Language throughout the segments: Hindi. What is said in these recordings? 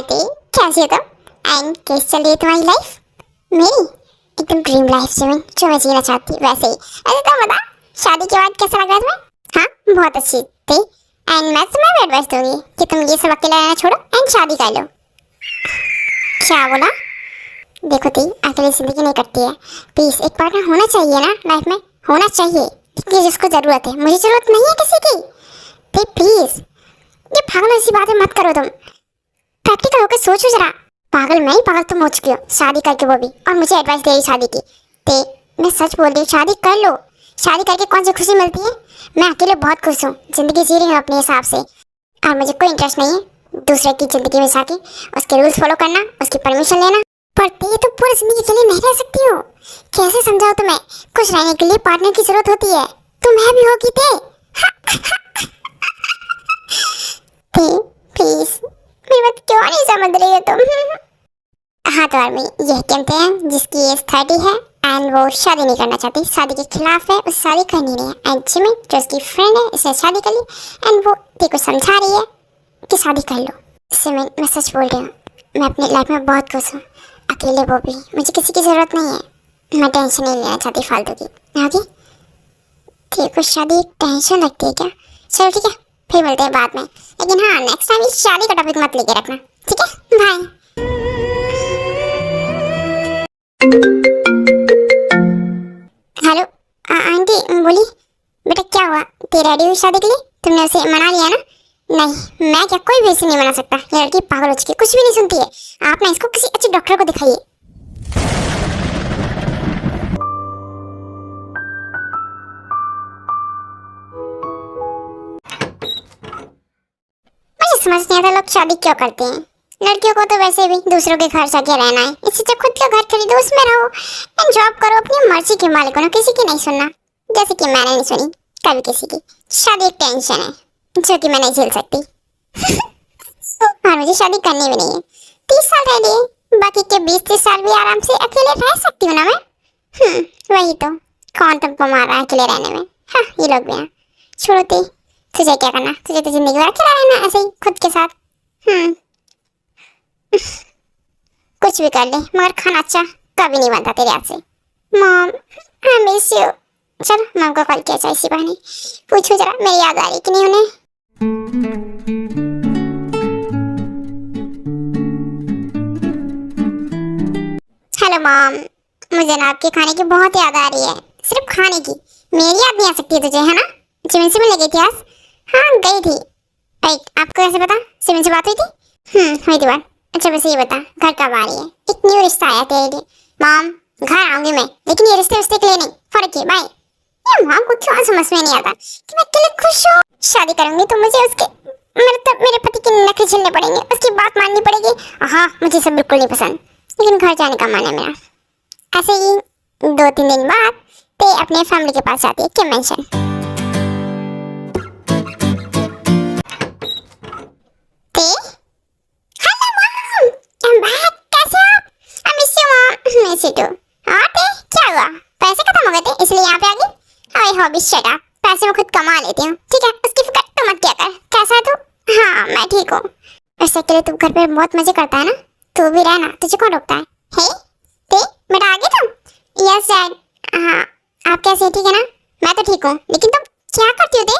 ते कैसी हो तुम एंड कैसी चल रही है तुम्हारी लाइफ? मेरी एकदम ड्रीम लाइफ जो मैं जीना चाहती वैसे ही। अरे तो बता, शादी के बाद कैसा लग रहा है तुम्हें? हाँ बहुत अच्छी थी। एंड मैं तुम्हें भी एडवाइस दूंगी कि तुम ये सब अकेला रहना छोड़ो एंड शादी कर लो। क्या बोला? देखो ती, अकेली जिंदगी नहीं कटती है। प्लीज एक पार्टनर होना चाहिए ना लाइफ में, होना चाहिए कि जिसको जरूरत है। मुझे जरूरत नहीं है किसी की। ती प्लीज ये पागल ऐसी बातें मत करो तुम। प्रैक्टिकल होकर सोचो जरा। पागल मैं ही पागल तुम हो चुकी हो, शादी करके वो भी, और मुझे एडवाइस दे रही शादी की। ते मैं सच बोल रही हूँ, शादी कर लो। शादी करके कौन सी खुशी मिलती है? मैं अकेले बहुत खुश हूँ, जिंदगी जी रही हूँ अपने हिसाब से, और मुझे कोई इंटरेस्ट नहीं है दूसरे की जिंदगी में जाके उसके रूल्स फॉलो करना, उसकी परमिशन लेना। पर ते तो पूरी जिंदगी के लिए नहीं रह सकती हो। कैसे समझाओ तुम्हें? खुश रहने के लिए पार्टनर की जरूरत होती है। तुम्हें भी होगी ते। प्लीज मेरी बात क्यों नहीं समझ रही हो तुम? हाँ तो आर्मी यह कहते हैं जिसकी एज 30 है एंड वो शादी नहीं करना चाहती, शादी के खिलाफ है, उसे शादी करनी नहीं है। एंड जिमी जो उसकी फ्रेंड है इसे शादी कर ली एंड वो तेको समझा रही है कि शादी कर लो। सिमन मैं सच बोल रही हूँ, मैं अपनी लाइफ में बहुत खुश हूँ, अकेले वो भी। मुझे किसी की ज़रूरत नहीं है। मैं टेंशन नहीं लेना चाहती फालतू की। ओके तेको शादी टेंशन लगती है क्या? चलो ठीक है, फिर मिलते हैं बाद में। लेकिन हाँ नेक्स्ट टाइम इस शादी का टॉपिक मत लेके रखना, ठीक है? बाय। हेलो आंटी बोली। बेटा क्या हुआ? ते रेडी हुई शादी के लिए? तुमने उसे मना लिया ना? नहीं मैं क्या, कोई भी इसे नहीं मना सकता। ये लड़की पागल हो चुकी है, कुछ भी नहीं सुनती है। आप ना इसको किसी अच्छे डॉक्टर को दिखाइए। मुझे समझ नहीं आता लोग शादी क्यों करते हैं। लड़कियों को तो वैसे भी दूसरों के घर जाके रहना है, इससे जब खुद का घर खरीदो उसमें रहो एंड जॉब करो, अपनी मर्जी के मालिक बनो, किसी की नहीं सुनना। जैसे कि मैंने नहीं सुनी कभी किसी की। शादी एक टेंशन है जो कि मैं नहीं झेल सकती। और मुझे शादी करनी भी नहीं है। 30 साल रह लिए, बाकी के 20-30 साल भी आराम से अकेले रह सकती हूँ ना मैं। वही तो, कौन तुमको मार रहा है अकेले रहने में? हाँ ये लोग भी हैं। छोड़ो ती, तुझे क्या करना, तुझे तो जिंदगी भर अकेला रहना ऐसे ही खुद के साथ। कुछ भी कर ले मगर खाना अच्छा कभी नहीं बनता तेरे हाथ से। Mom I miss you. चल मॉम को कॉल किया जाए, इसी बहाने पूछो जरा मेरी याद आ रही कि नहीं उन्हें। हेलो मॉम, मुझे ना आपके खाने की बहुत याद आ रही है। सिर्फ खाने की, मेरी याद नहीं आ सकती है तुझे, है ना? सिमन से मिलने गई थी आज? हाँ गई थी। राइट, आपको कैसे पता? सिमन से बात हुई थी? हुई थी बात। अच्छा वैसे ये बता, घर कब आ रही है? एक न्यू रिश्ता आया तेरे लिए। मॉम घर आऊंगी मैं, लेकिन ये रिश्ते के लिए नहीं। फर्क है बाय। ये मॉम को क्यों समझ में नहीं आता कि मैं अकेले खुश हूँ? शादी करूंगी तो मुझे उसके मेरे पति के नखरे झेलने पड़ेंगे, उसकी बात माननी पड़ेगी। हाँ मुझे सब बिल्कुल नहीं पसंद, लेकिन घर जाने का मन है मेरा। ऐसे ही 2-3 दिन बाद ते अपने फैमिली के पास जाती है। क्या मेंशन? क्या हुआ? पैसे खत्म हो गए थे इसलिए यहाँ पे आ गई? आई हॉबी शट अप, पैसे मैं खुद कमा लेती हूँ, ठीक है? उसकी फिक्र तो मत किया कर। कैसा है तू? हाँ मैं ठीक हूँ। वैसे के लिए तू घर पे बहुत मजे करता है ना? तू भी रहना, तुझे कौन रोकता है? हे ते बेटा आ गए तुम? Yes dad. हाँ आप कैसे? ठीक है ना? मैं तो ठीक हूँ, लेकिन तुम क्या करती हो ते?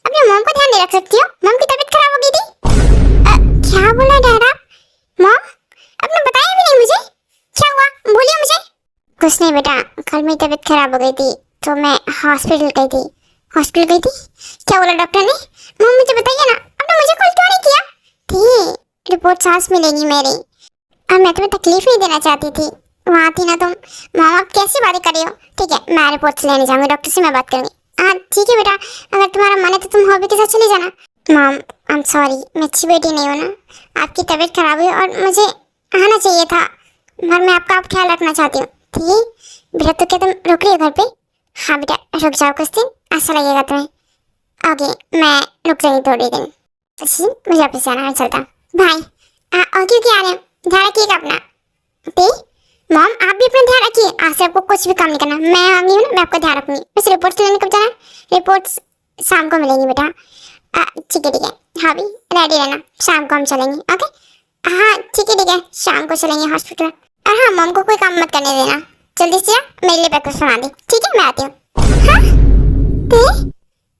अपने मॉम को ध्यान नहीं रख सकती हो? मॉम की तबीयत खराब हो गई थी। क्या बोला डैड आप? मॉम आपने बताया भी नहीं मुझे, क्या हुआ बोलिए मुझे। कुछ नहीं बेटा, कल मेरी तबीयत खराब हो गई थी तो मैं हॉस्पिटल गई थी। हॉस्पिटल गई थी? क्या बोला डॉक्टर ने? मम्मी मुझे बताइए ना, आपने मुझे कॉल क्यों नहीं किया? थी रिपोर्ट सास मिलेगी मेरी, और मैं तुम्हें तकलीफ नहीं देना चाहती थी। वहाँ थी ना तुम। मॉम आप कैसी बातें कर रही हो? ठीक है मैं रिपोर्ट्स लेने जाऊँगी, डॉक्टर से मैं बात करूँगी। हाँ ठीक है बेटा, अगर तुम्हारा मन है तो तुम हॉबी के साथ चले जाना। मॉम आई एम सॉरी, मैं अच्छी बेटी नहीं हूँ ना। आपकी तबीयत खराब हुई और मुझे आना चाहिए था, मगर मैं आपका आप ख्याल रखना चाहती हूँ। ठीक बेटा, तो क्या तुम रुक रही हो घर पे? हाँ बेटा रुक जाओ कुछ दिन, ऐसा लगेगा तुम्हें। ओके मैं रुक जाऊंगी थोड़ी दिन। मुझे ऑफिस जाना है, चलता भाई। ओके आ रहे हो, ध्यान रखिएगा अपना। ते मॉम आप भी अपना ध्यान रखिए, आज से आपको कुछ भी काम नहीं करना। मैं आ गई हूँ ना, मैं आपका ध्यान रखूंगी। बस रिपोर्ट्स लेने कब जाना है? रिपोर्ट्स शाम को मिलेंगी बेटा। ठीक है हाँ भी रेडी रहना, शाम को हम चलेंगे। ओके हाँ ठीक है, शाम को चलेंगे हॉस्पिटल। और हाँ, मॉम को कोई काम मत करने देना, जल्दी से जा मेरे लिए ब्रेकफास्ट बना दे, ठीक है? मैं आती हूँ। हाँ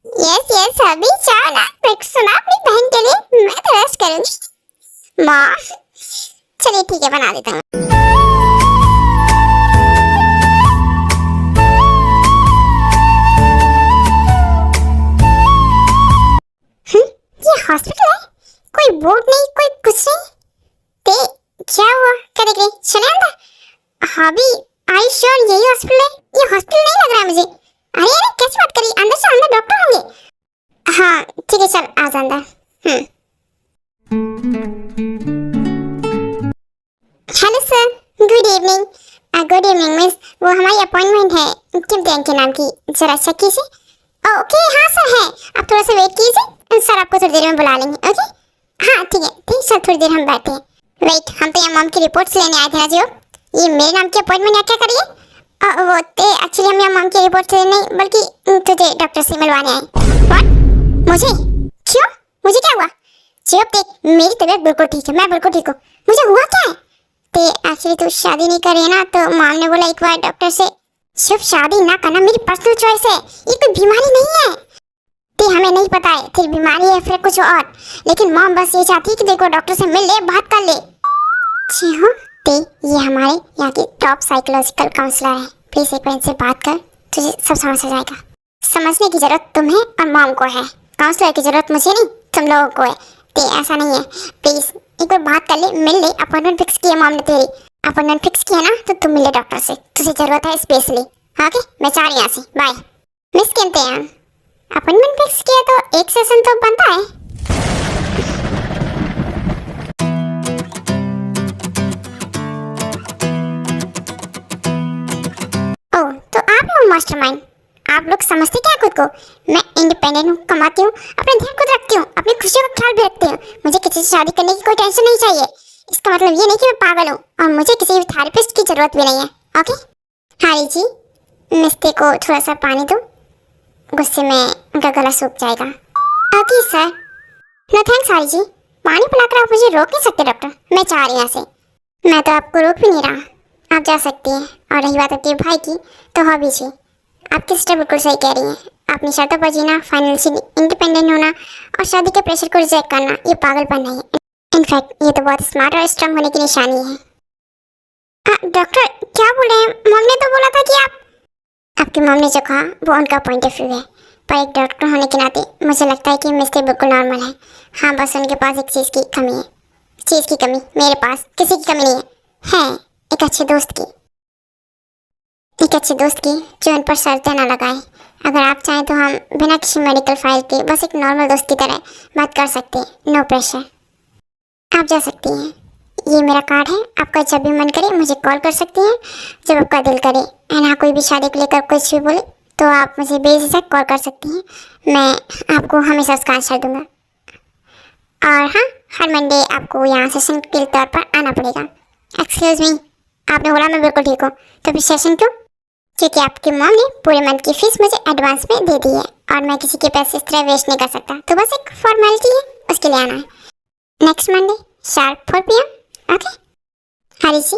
यस यस, अभी चाह ना ब्रेकफास्ट बना अपनी बहन के लिए, मैं तो रेस्ट करूंगी। माँ चलिए ठीक है, बना देता हूँ। ये हॉस्पिटल है, कोई बोर्ड नहीं, कोई कुछ नहीं। ते क्या हुआ, क्या देख रही? चले अंदर। भाभी आई श्योर यही हॉस्पिटल है? ये हॉस्पिटल नहीं लग रहा है मुझे। अरे अरे कैसी बात करी, अंदर से, अंदर डॉक्टर होंगे। हाँ ठीक है, चल आ जा अंदर। Hello sir, good evening. Good evening miss, वो हमारी अपॉइंटमेंट है किम के नाम की, जरा चेक कीजिए। ओके हाँ सर है, आप थोड़ा सा वेट कीजिए, सर आपको थोड़ी देर में बुला लेंगे। ओके हाँ ठीक है, ठीक सर, थोड़ी देर हम बैठे हैं। वेट, हम तो यहाँ मॉम की रिपोर्ट्स लेने आए थे ना जी। ये मेरे नाम की अपॉइंटमेंट है, क्या करिए? वो तो एक्चुअली हम यहाँ मॉम की रिपोर्ट्स लेने नहीं, बल्कि तुझे डॉक्टर से मिलवाने आए। व्हाट? मुझे? क्यों, मुझे क्या हुआ? जी अब देख, मेरी तबीयत बिल्कुल ठीक है, मैं बिल्कुल ठीक हूँ। मुझे हुआ क्या है? तो एक्चुअली तू शादी नहीं कर रही है ना, तो मॉम ने बोला एक बार डॉक्टर से। सिर्फ शादी ना करना मेरी पर्सनल चॉइस है, ये कोई बीमारी नहीं है। ते हमें नहीं पता है तेरी बीमारी है फिर कुछ और, लेकिन मॉम बस ये चाहती है कि देखो डॉक्टर से मिल ले, बात कर ले। जी हाँ, ते ये हमारे यहाँ की टॉप साइकोलॉजिकल काउंसलर है, प्लीज एक बार इनसे बात कर, तुझे सब समझ आ जाएगा। समझने की जरूरत तुम्हें और मॉम को है, काउंसलर की जरूरत मुझे नहीं, तुम लोगों को है। ते ऐसा नहीं है, प्लीज एक बार बात कर ले, मिल ले। अपॉइंटमेंट फिक्स की है मॉम ने तेरी, अपॉइंटमेंट फिक्स किया ना, तो तुम मिले डॉक्टर से, तुझे जरूरत है स्पेशली। ओके मैं जा रही हूँ यहाँ से, बाय। मिस कहते हैं अपॉइंटमेंट फिक्स किया तो एक सेशन तो बनता है। ओह तो आप हो मास्टरमाइंड, आप लोग समझते क्या खुद को? मैं इंडिपेंडेंट हूँ, कमाती हूँ, अपने ध्यान खुद रखती हूँ, अपनी खुशियों का ख्याल भी रखती हूँ, मुझे किसी से शादी करने की कोई टेंशन नहीं चाहिए। इसका मतलब ये नहीं कि मैं पागल हूँ, और मुझे किसी भी थेरेपिस्ट की जरूरत भी नहीं है। ओके हारी जी, मिस्टी को थोड़ा सा पानी दो, गुस्से में उनका गला सूख जाएगा। Okay sir. नो थैंक्स हारी जी, पानी पिलाकर आप मुझे रोक नहीं सकते डॉक्टर, मैं चाह रही हूँ यहाँ से। मैं तो आपको रोक भी नहीं रहा, आप जा सकती हैं। और रही बात आपके भाई की, तो हॉबी जी, आपकी सिस्टर बिल्कुल सही कह रही हैं, अपनी शर्तों पर जीना, फाइनेंशियली इंडिपेंडेंट होना और शादी के प्रेशर को रिजेक्ट करना, ये पागलपन नहीं है। इनफैक्ट ये तो बहुत स्मार्ट और स्ट्रांग होने की निशानी है। डॉक्टर क्या बोल रहे हैं? मॉम ने तो बोला था कि आपकी मॉम ने जो कहा वो उनका पॉइंट ऑफ व्यू है, पर एक डॉक्टर होने के नाते मुझे लगता है कि मिस्टेक बिल्कुल नॉर्मल है। हाँ बस उनके पास एक चीज़ की कमी है। चीज़ की कमी? मेरे पास किसी की कमी नहीं है एक अच्छे दोस्त की, एक अच्छे दोस्त की जो उन पर शर्तें ना लगाए। अगर आप चाहें तो हम बिना किसी मेडिकल फाइल के बस एक नॉर्मल दोस्त की तरह बात कर सकते हैं, नो प्रेशर। आप जा सकती हैं, ये मेरा कार्ड है, आपका जब भी मन करे मुझे कॉल कर सकती हैं, जब आपका दिल करे। है ना, कोई भी शादी को लेकर कुछ भी बोले तो आप मुझे बेझिझक कॉल कर सकती हैं, मैं आपको हमेशा उसका आंसर दूंगा। और हाँ, हर मंडे आपको यहाँ सेशन के तौर पर आना पड़ेगा। एक्सक्यूज़ मी, आपने बोला मैं बिल्कुल ठीक हूँ, तो फिर सेशन क्यों? क्योंकि आपकी मॉम ने पूरे मंथ की फीस मुझे एडवांस में दे दी है, और मैं किसी के पैसे इस तरह वेस्ट नहीं कर सकता, तो बस एक फॉर्मेलिटी है, उसके लिए आना है। Next Monday sharp 4 PM। Okay Hari ji,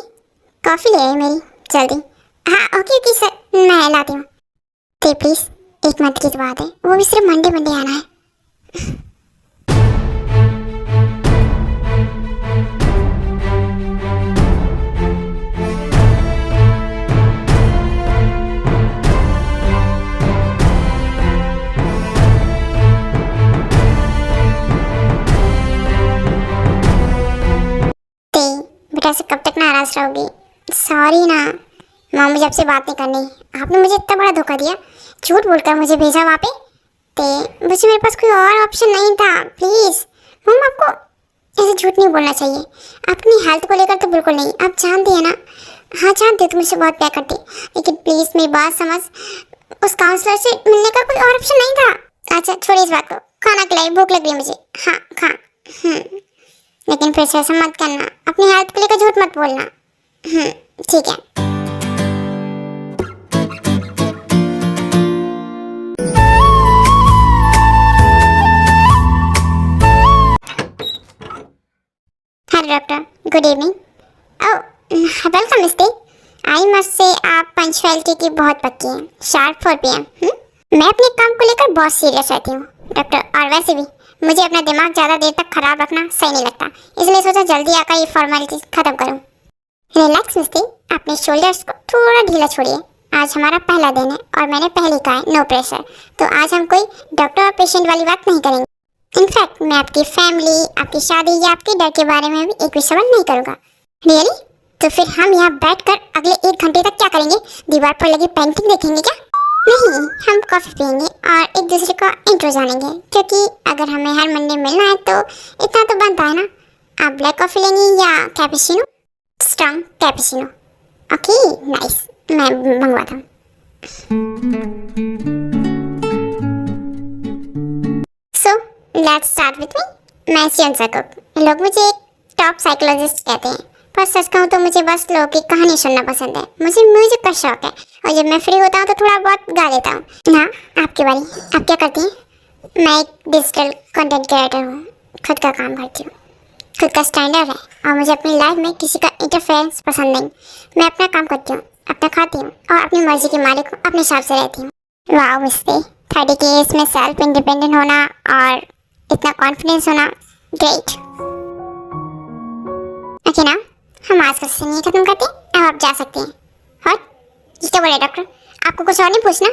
coffee ले आई मेरी जल्दी। हाँ ओके ओके सर, मैं लाती हूँ। तो प्लीज़ एक मंथ की बात है, वो भी सिर्फ मंडे मंडे आना है। बेटा से कब तक नाराज रहोगी? सॉरी ना मॉम, मुझे आपसे बात नहीं करनी, आपने मुझे इतना बड़ा धोखा दिया, झूठ बोलकर मुझे भेजा वहाँ पे। तो मुझे मेरे पास कोई और ऑप्शन नहीं था। प्लीज़ मॉम, आपको ऐसे झूठ नहीं बोलना चाहिए, अपनी हेल्थ को लेकर तो बिल्कुल नहीं। आप जानती है ना, हाँ जानती हो, तुम मुझसे बहुत प्यार करती, लेकिन प्लीज़ मेरी बात समझ, उस काउंसलर से मिलने का कोई और ऑप्शन नहीं था। अच्छा छोड़िए इस बात को, खाना खिलाई, भूख लग रही है मुझे। हाँ खा लेकिन फिर से ऐसा मत करना, अपनी हेल्थ को लेकर झूठ मत बोलना। ठीक है। Hello doctor, good evening. Oh welcome Misty. I must say आप पंक्चुअलिटी की बहुत पक्की हैं। Sharp 4 PM। मैं अपने काम को लेकर बहुत सीरियस रहती हूँ डॉक्टर, और वैसे भी मुझे अपना दिमाग ज़्यादा देर तक खराब रखना सही नहीं लगता, इसलिए सोचा जल्दी आकर ये फॉर्मेलिटी खत्म करूँ। रिलैक्स मिस्टी, अपने शोल्डर्स को थोड़ा ढीला छोड़िए। आज हमारा पहला दिन है और मैंने पहले कहा है नो प्रेशर, तो आज हम कोई डॉक्टर और पेशेंट वाली बात नहीं करेंगे। इनफैक्ट मैं आपकी फैमिली, आपकी शादी या आपके डर के बारे में भी एक भी सवाल नहीं करूँगा। रियली? तो फिर हम यहाँ बैठकर अगले 1 घंटे तक क्या करेंगे? दीवार पर लगी पेंटिंग देखेंगे क्या? नहीं, हम कॉफी पियेंगे और एक दूसरे का इंट्रो जानेंगे, क्योंकि अगर हमें हर मंडे मिलना है तो इतना तो बनता है ना। आप ब्लैक कॉफी लेंगी या cappuccino? Strong cappuccino. Okay nice, मैं मंगवाता हूँ। So let's start with me. मैं सियन सकूक। लोग मुझे एक टॉप साइकोलॉजिस्ट कहते हैं, पर सच कहूँ तो मुझे बस लोगों की कहानी सुनना पसंद है। मुझे म्यूजिक का शौक है और जब मैं फ्री होता हूँ तो थोड़ा बहुत गा लेता हूँ। हाँ, आपकी बारी, आप क्या करती हैं? मैं एक डिजिटल कंटेंट क्रिएटर हूँ, खुद का काम करती हूँ, खुद का स्टैंडर्ड है और मुझे अपनी लाइफ में किसी का इंटरफेरेंस पसंद नहीं। मैं अपना काम करती हूँ, अपना खाती हूँ और अपनी मर्जी के मालिक हूँ, अपने हिसाब से रहती हूँ। वाह मिस्ते, 30 की एज में सेल्फ इंडिपेंडेंट होना और इतना कॉन्फिडेंस होना, ग्रेट। ओके ना, हम आज का सेशन नहीं खत्म करते, अब आप जा सकते हैं। और ये क्या बोले डॉक्टर, आपको कुछ और नहीं पूछना?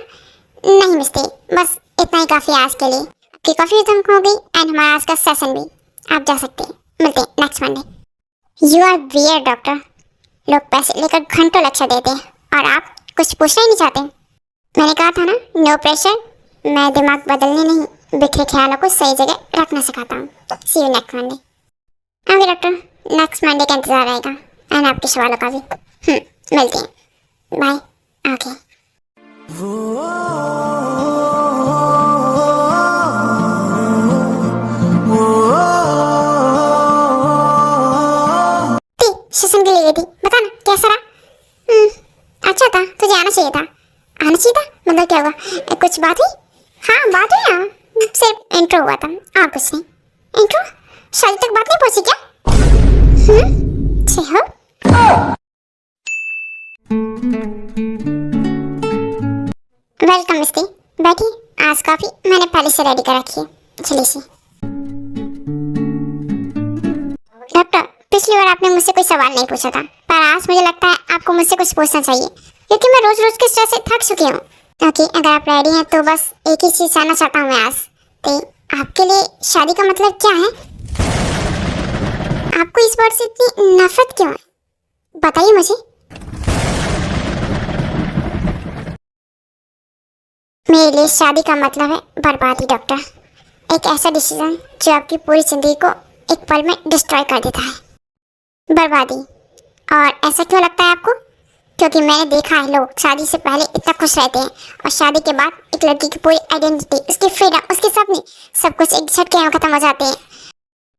नहीं मिस्ते, बस इतना ही काफ़ी है आज के लिए। आपकी कॉफ़ी खत्म हो गई एंड हमारा आज का सेशन भी। आप जा सकते हैं, मिलते हैं next Monday. You are weird doctor, लोग पैसे लेकर घंटों लेक्चर देते हैं और आप कुछ पूछना ही नहीं चाहते। मैंने कहा था ना, नो प्रेशर। मैं दिमाग बदलने नहीं, बिखरे ख्यालों को सही जगह रखना सिखाता हूँ। See you next Monday. Okay doctor, next Monday का इंतजार रहेगा एंड आपके सवालों का भी। मिलते हैं, बाय। ओके। सेशन के लिए गई थी, बता ना कैसा रहा? अच्छा था, तुझे आना चाहिए था। आना चाहिए था मतलब क्या हुआ? कुछ बात हुई? हाँ बात हुई ना, सिर्फ इंट्रो हुआ था और कुछ नहीं। इंट्रो? शादी तक बात नहीं पहुंची क्या? हो? वेलकम मिस्टी, बैठी। आज कॉफी मैंने पहले से रेडी कर रखी है, चलिए सी। डॉक्टर, पिछली बार आपने मुझसे कोई सवाल नहीं पूछा था, पर आज मुझे लगता है आपको मुझसे कुछ पूछना चाहिए, क्योंकि मैं रोज रोज के स्ट्रेस से थक चुकी हूँ। ओके, अगर आप रेडी हैं तो बस एक ही चीज़ जानना चाहता हूँ मैं आज। तो आपके लिए शादी का मतलब क्या है? आपको इस वर्ड से इतनी नफरत क्यों है? बताइए मुझे। मेरे लिए शादी का मतलब है बर्बादी डॉक्टर। एक ऐसा डिसीजन जो आपकी पूरी जिंदगी को एक पल में डिस्ट्रॉय कर देता है। बर्बादी। और ऐसा क्यों लगता है आपको? क्योंकि मैंने देखा है लोग शादी से पहले इतना खुश रहते हैं और शादी के बाद एक लड़की की पूरी आइडेंटिटी, उसकी फ्रीडम, उसके सपने, सब कुछ एक झटके में खत्म हो जाते हैं।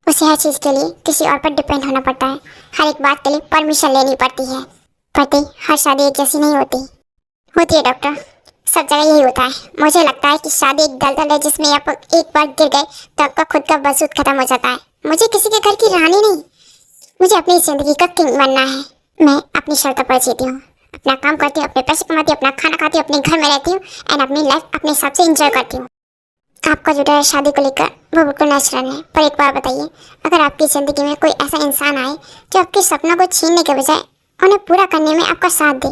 उसे हर चीज़ के लिए किसी और पर डिपेंड होना पड़ता है, हर एक बात के लिए परमिशन लेनी पड़ती है। पति, हर शादी एक जैसी नहीं होती है डॉक्टर, सब जगह यही होता है। मुझे लगता है कि शादी एक दलदल है जिसमें आप एक बार गिर गए तो आपका खुद का वजूद खत्म हो जाता है। मुझे किसी के घर की रानी नहीं, मुझे अपनी ज़िंदगी का किंग बनना है। मैं अपनी शर्तों पर जीती हूँ, अपना काम करती हूँ, अपने पैसे कमाती हूँ, अपना खाना खाती हूँ, अपने घर में रहती हूँ एंड अपनी लाइफ अपने हिसाब से एंजॉय करती हूँ। आपका जो डर है शादी को लेकर वो बिल्कुल नेचुरल है, पर एक बार बताइए, अगर आपकी ज़िंदगी में कोई ऐसा इंसान आए जो आपके सपनों को छीनने के बजाय उन्हें पूरा करने में आपका साथ दे,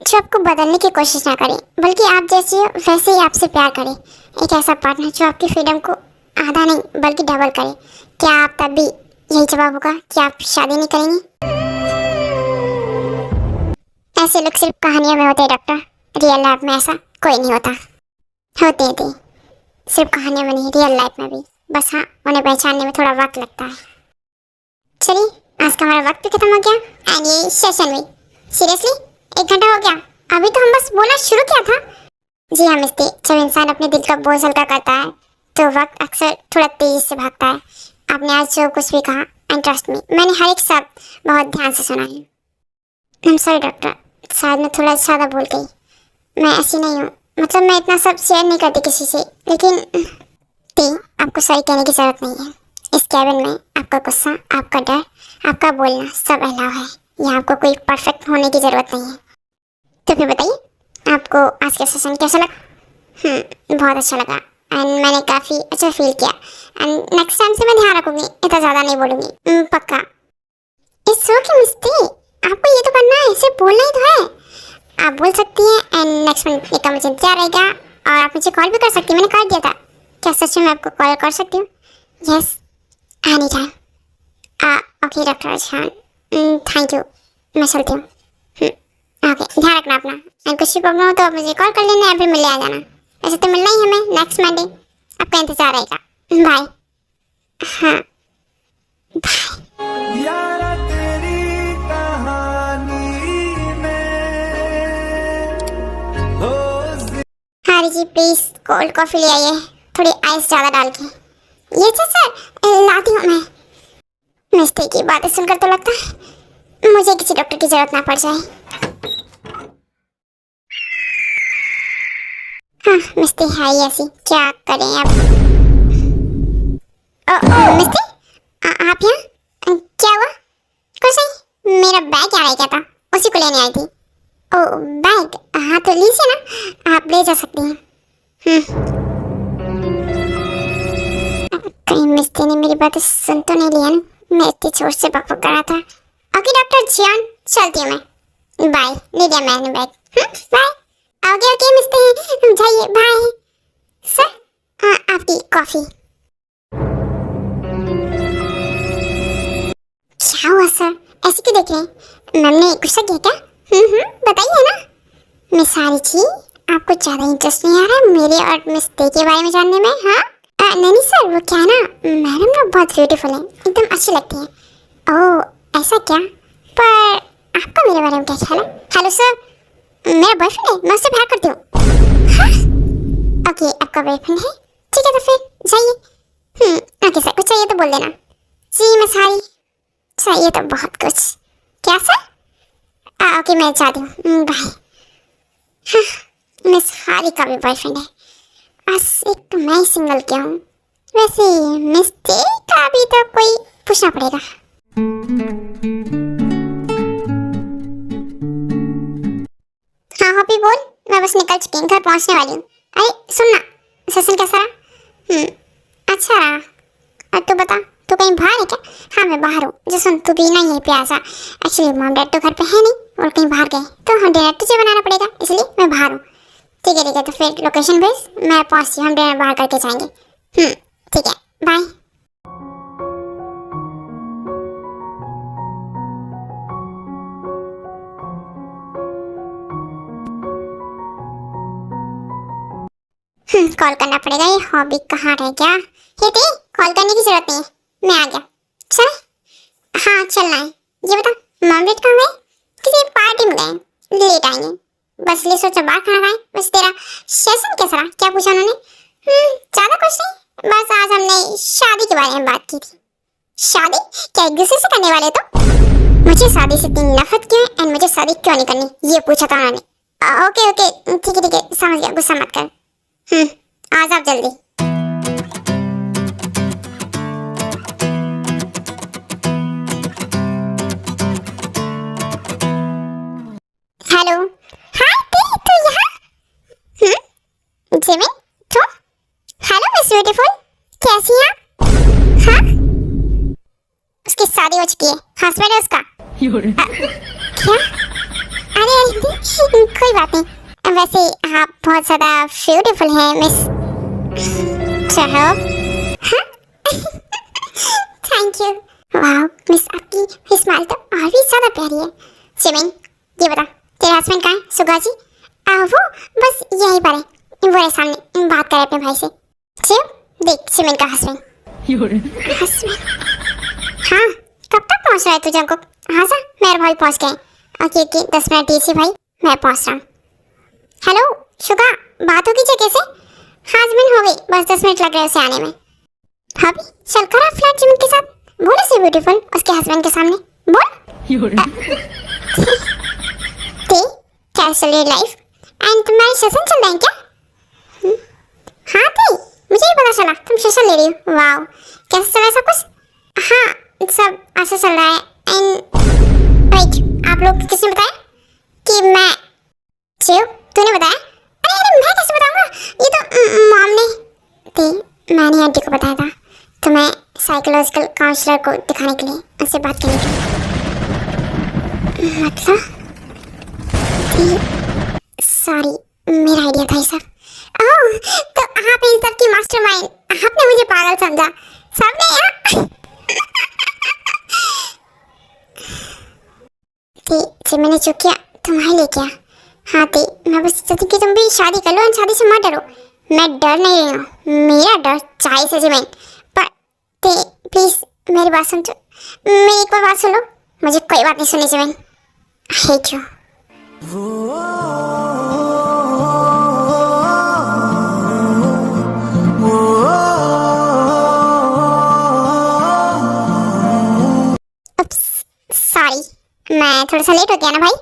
जो आपको बदलने की कोशिश ना करे बल्कि आप जैसे हो वैसे ही आपसे प्यार करे, एक ऐसा पार्टनर जो आपकी फ्रीडम को आधा नहीं बल्कि डबल करे, क्या आप तब भी यही जवाब होगा कि आप शादी नहीं करेंगे? ऐसे लोग सिर्फ कहानियों में होते हैं डॉक्टर, रियल लाइफ में ऐसा कोई नहीं होता। होते थे सिर्फ कहानियों में नहीं, रियल लाइफ में भी, बस हाँ उन्हें पहचानने में थोड़ा वक्त लगता है। चलिए, आज का हमारा वक्त भी खत्म हो गया एंड ये सेशन भी। सीरियसली 1 घंटा हो गया, अभी तो हम बस बोलना शुरू किया था। जी हाँ मिस्टी, जब इंसान अपने दिल का बोझ हल्का करता है तो वक्त अक्सर थोड़ा तेजी से भागता है। आपने आज जो कुछ भी कहा, एंड ट्रस्ट मी, मैंने हर एक शब्द बहुत ध्यान से सुना है। आई एम सॉरी डॉक्टर, शायद मैं थोड़ा ज़्यादा बोल गई। मैं ऐसी नहीं हूँ, मतलब मैं इतना सब शेयर नहीं करती किसी से, लेकिन ती आपको सॉरी कहने की ज़रूरत नहीं है। इस इस कैबिन में आपका गुस्सा, आपका डर, आपका बोलना सब अलाउ है। यहाँ आपको कोई परफेक्ट होने की जरूरत नहीं है। तो फिर बताइए आपको आज का सेशन कैसा लगा? बहुत अच्छा लगा एंड मैंने काफ़ी अच्छा फील किया एंड नेक्स्ट टाइम से मैं ध्यान रखूंगी, इतना ज़्यादा नहीं बोलूंगी। पक्का। इस शो की मस्ती, आपको ये तो करना है, सिर्फ बोलना ही तो है। आप बोल सकती हैं एंड नेक्स्ट मंथ का मुझे इंतजार रहेगा और आप मुझे कॉल भी कर सकती हैं, मैंने कर दिया था। क्या सच में मैं आपको कॉल कर सकती हूँ? Yes, any time. Okay doctor Azhan, thank you, मैं चलती हूँ। ओके, ध्यान रखना अपना एंड कुछ भी प्रॉब्लम हो तो आप मुझे कॉल कर लेना या फिर मिलने आ जाना। वैसे तो मिलना ही हमें नेक्स्ट मंडे, आपका इंतजार रहेगा। बाय। हाँ बाय। यारा तेरी कहानी में हारी जी प्लीज कोल्ड कॉफी ले आइए, थोड़ी आइस ज़्यादा डाल के। ये सर लाती हूँ मैं। मिस्त्री की बातें सुनकर तो लगता है मुझे किसी डॉक्टर की जरूरत ना पड़ जाए। हाँ मिस्त्री है ही ऐसी, क्या करें अब। मिस्त्री आप यहाँ? क्या हुआ? कुछ नहीं, मेरा बैग यहाँ रह गया था, उसी को लेने आई थी। ओ बैग, हाँ तो लीजिए ना, आप ले जा सकती हैं। कहीं मिस्त्री ने मेरी बातें सुन तो नहीं लिया ना, मैं इतनी जोर से बकबक कर रहा था। ओके डॉक्टर जियान, चलती हूँ मैं। बाय। ले लिया मैंने बैग। बाय। ओके ओके मिस्त्री, जाइए, बाय। सर आपकी कॉफी। क्या हुआ सर, ऐसे क्यों देख रहे हैं? मैम ने गुस्सा किया क्या? बताइए ना। मिस हारी जी, आपको ज़्यादा इंटरेस्ट नहीं आ रहा है मेरे और मिस डे के बारे में जानने में? हाँ नहीं सर, वो क्या ना, मैडम ना बहुत ब्यूटीफुल है, एकदम अच्छी लगती है। ओह ऐसा क्या? पर आपका मेरे बारे में क्या ख्याल है? हेलो सर, मेरा बॉयफ्रेंड है, मैं उससे प्यार करती हूँ। हाँ? ओके आपका बॉयफ्रेंड है, ठीक है तो फिर जाइए। ओके सर, कुछ चाहिए तो बोल देना। जी मिस हारी, चाहिए तो बहुत कुछ। क्या सर? ओके मैं जाती हूँ, बाय। हाँ, मिस हारी का भी बॉयफ्रेंड है, बस एक तो मैं ही सिंगल क्या हूँ। वैसे मिस डे का भी तो कोई पूछना पड़ेगा। हाँ हॉपी बोल, मैं बस निकल चुकी हूँ, घर पहुँचने वाली हूँ। अरे सुनना, सेशन कैसा रहा? अच्छा रहा। और तू बता, तू कहीं बाहर है क्या? हाँ मैं बाहर हूँ। जो सुन, तू भी ना यहीं पे आ जा। एक्चुअली मॉम डैड तो घर पे है नहीं और कहीं बाहर गए, तो हम डिनर तुझे बनाना पड़ेगा, इसलिए मैं बाहर हूँ। ठीक है तो फिर लोकेशन भेज, मैं पहुँचती हूँ, हम डिनर बाहर करके जाएंगे। ठीक है, बाय। कॉल करना पड़ेगा, ये हॉबी कहाँ रह गया? हेती, कॉल करने की जरूरत नहीं है, मैं आ गया। चल हाँ चलना है। ये बता, मॉम डैड कहाँ गए? किसी पार्टी में गए, लेट आएंगे। बस ले सोचा बाहर खाना खाएं। बस तेरा सेशन कैसा रहा, क्या पूछा उन्होंने? ज़्यादा कुछ नहीं, बस आज हमने शादी के बारे में बात की थी। शादी? क्या एक दूसरे से करने वाले? तो मुझे शादी से इतनी नफरत क्यों है एंड मुझे शादी क्यों नहीं करनी, ये पूछा था उन्होंने। ओके ओके ठीक है, समझ गया, गुस्सा मत कर। आज आप जल्दी। हेलो, हाय तू यहाँ? जिमिन तू? हेलो मिस ब्यूटीफुल, कैसी हैं आप? हाँ? उसकी शादी हो चुकी है, हस्बैंड है उसका। क्या? अरे कोई बात नहीं। वैसे आप बहुत ज़्यादा ब्यूटीफुल हैं मिस। चलो थैंक यू। वाह मिस, आपकी स्माइल तो और भी ज़्यादा प्यारी है। जिमिन ये बता, तेरे हस्बैंड कहाँ है? सुगा जी? वो बस यहीं पर है, वो है सामने, बात करे अपने भाई से। देख जिमिन का हस्बैंड। हाँ कब तक पहुँच रहा है तू जंकुक? हाँ सर, मेरे भाई पहुँच गए। ओके 10 मिनट दीजिए भाई, मैं पहुँच रहा हूँ। हेलो शुगा, बात होगी क्या कैसे? हाँ जिमिन हो गई, बस 10 मिनट लग रहे हैं उसे आने में। भाभी चल कर आ फ्लैट जिमिन के साथ, बोले से ब्यूटीफुल उसके हस्बैंड के सामने बोल। क्या चल रही लाइफ एंड तुम्हारे सेशन चल रहे हैं क्या? हाँ थी, मुझे ही पता चला तुम सेशन ले रही हो। वाह कैसा चला सब कुछ? हाँ सब ऐसा चल रहा है। एंड वेट, आप लोग किसने बताया कि मैं चिव? तूने बताया? अरे मैं कैसे बताऊंगा? ये तो मॉम ने थी, मैंने आंटी को बताया था। तो मैं साइकोलॉजिकल काउंसलर को दिखाने के लिए, उससे बात करने के लिए। मतलब सॉरी, मेरा आइडिया था ये सब। ओह, तो आप इन सब की मास्टरमाइंड, आपने मुझे पागल समझा सबने यार। जी मैंने जो किया तुम्हारे लिए किया। हाँ ती, मैं बस चाहती कि तुम भी शादी कर लो और शादी से मत डरो। मैं डर नहीं रही हूँ, मेरा डर चाय से जमीन पर। ती प्लीज मेरी बात सुन, मेरी एक बार बात सुन लो। मुझे कोई बात नहीं सुननी जमीन। I hate you. सॉरी, मैं थोड़ा सा लेट हो गया ना भाई।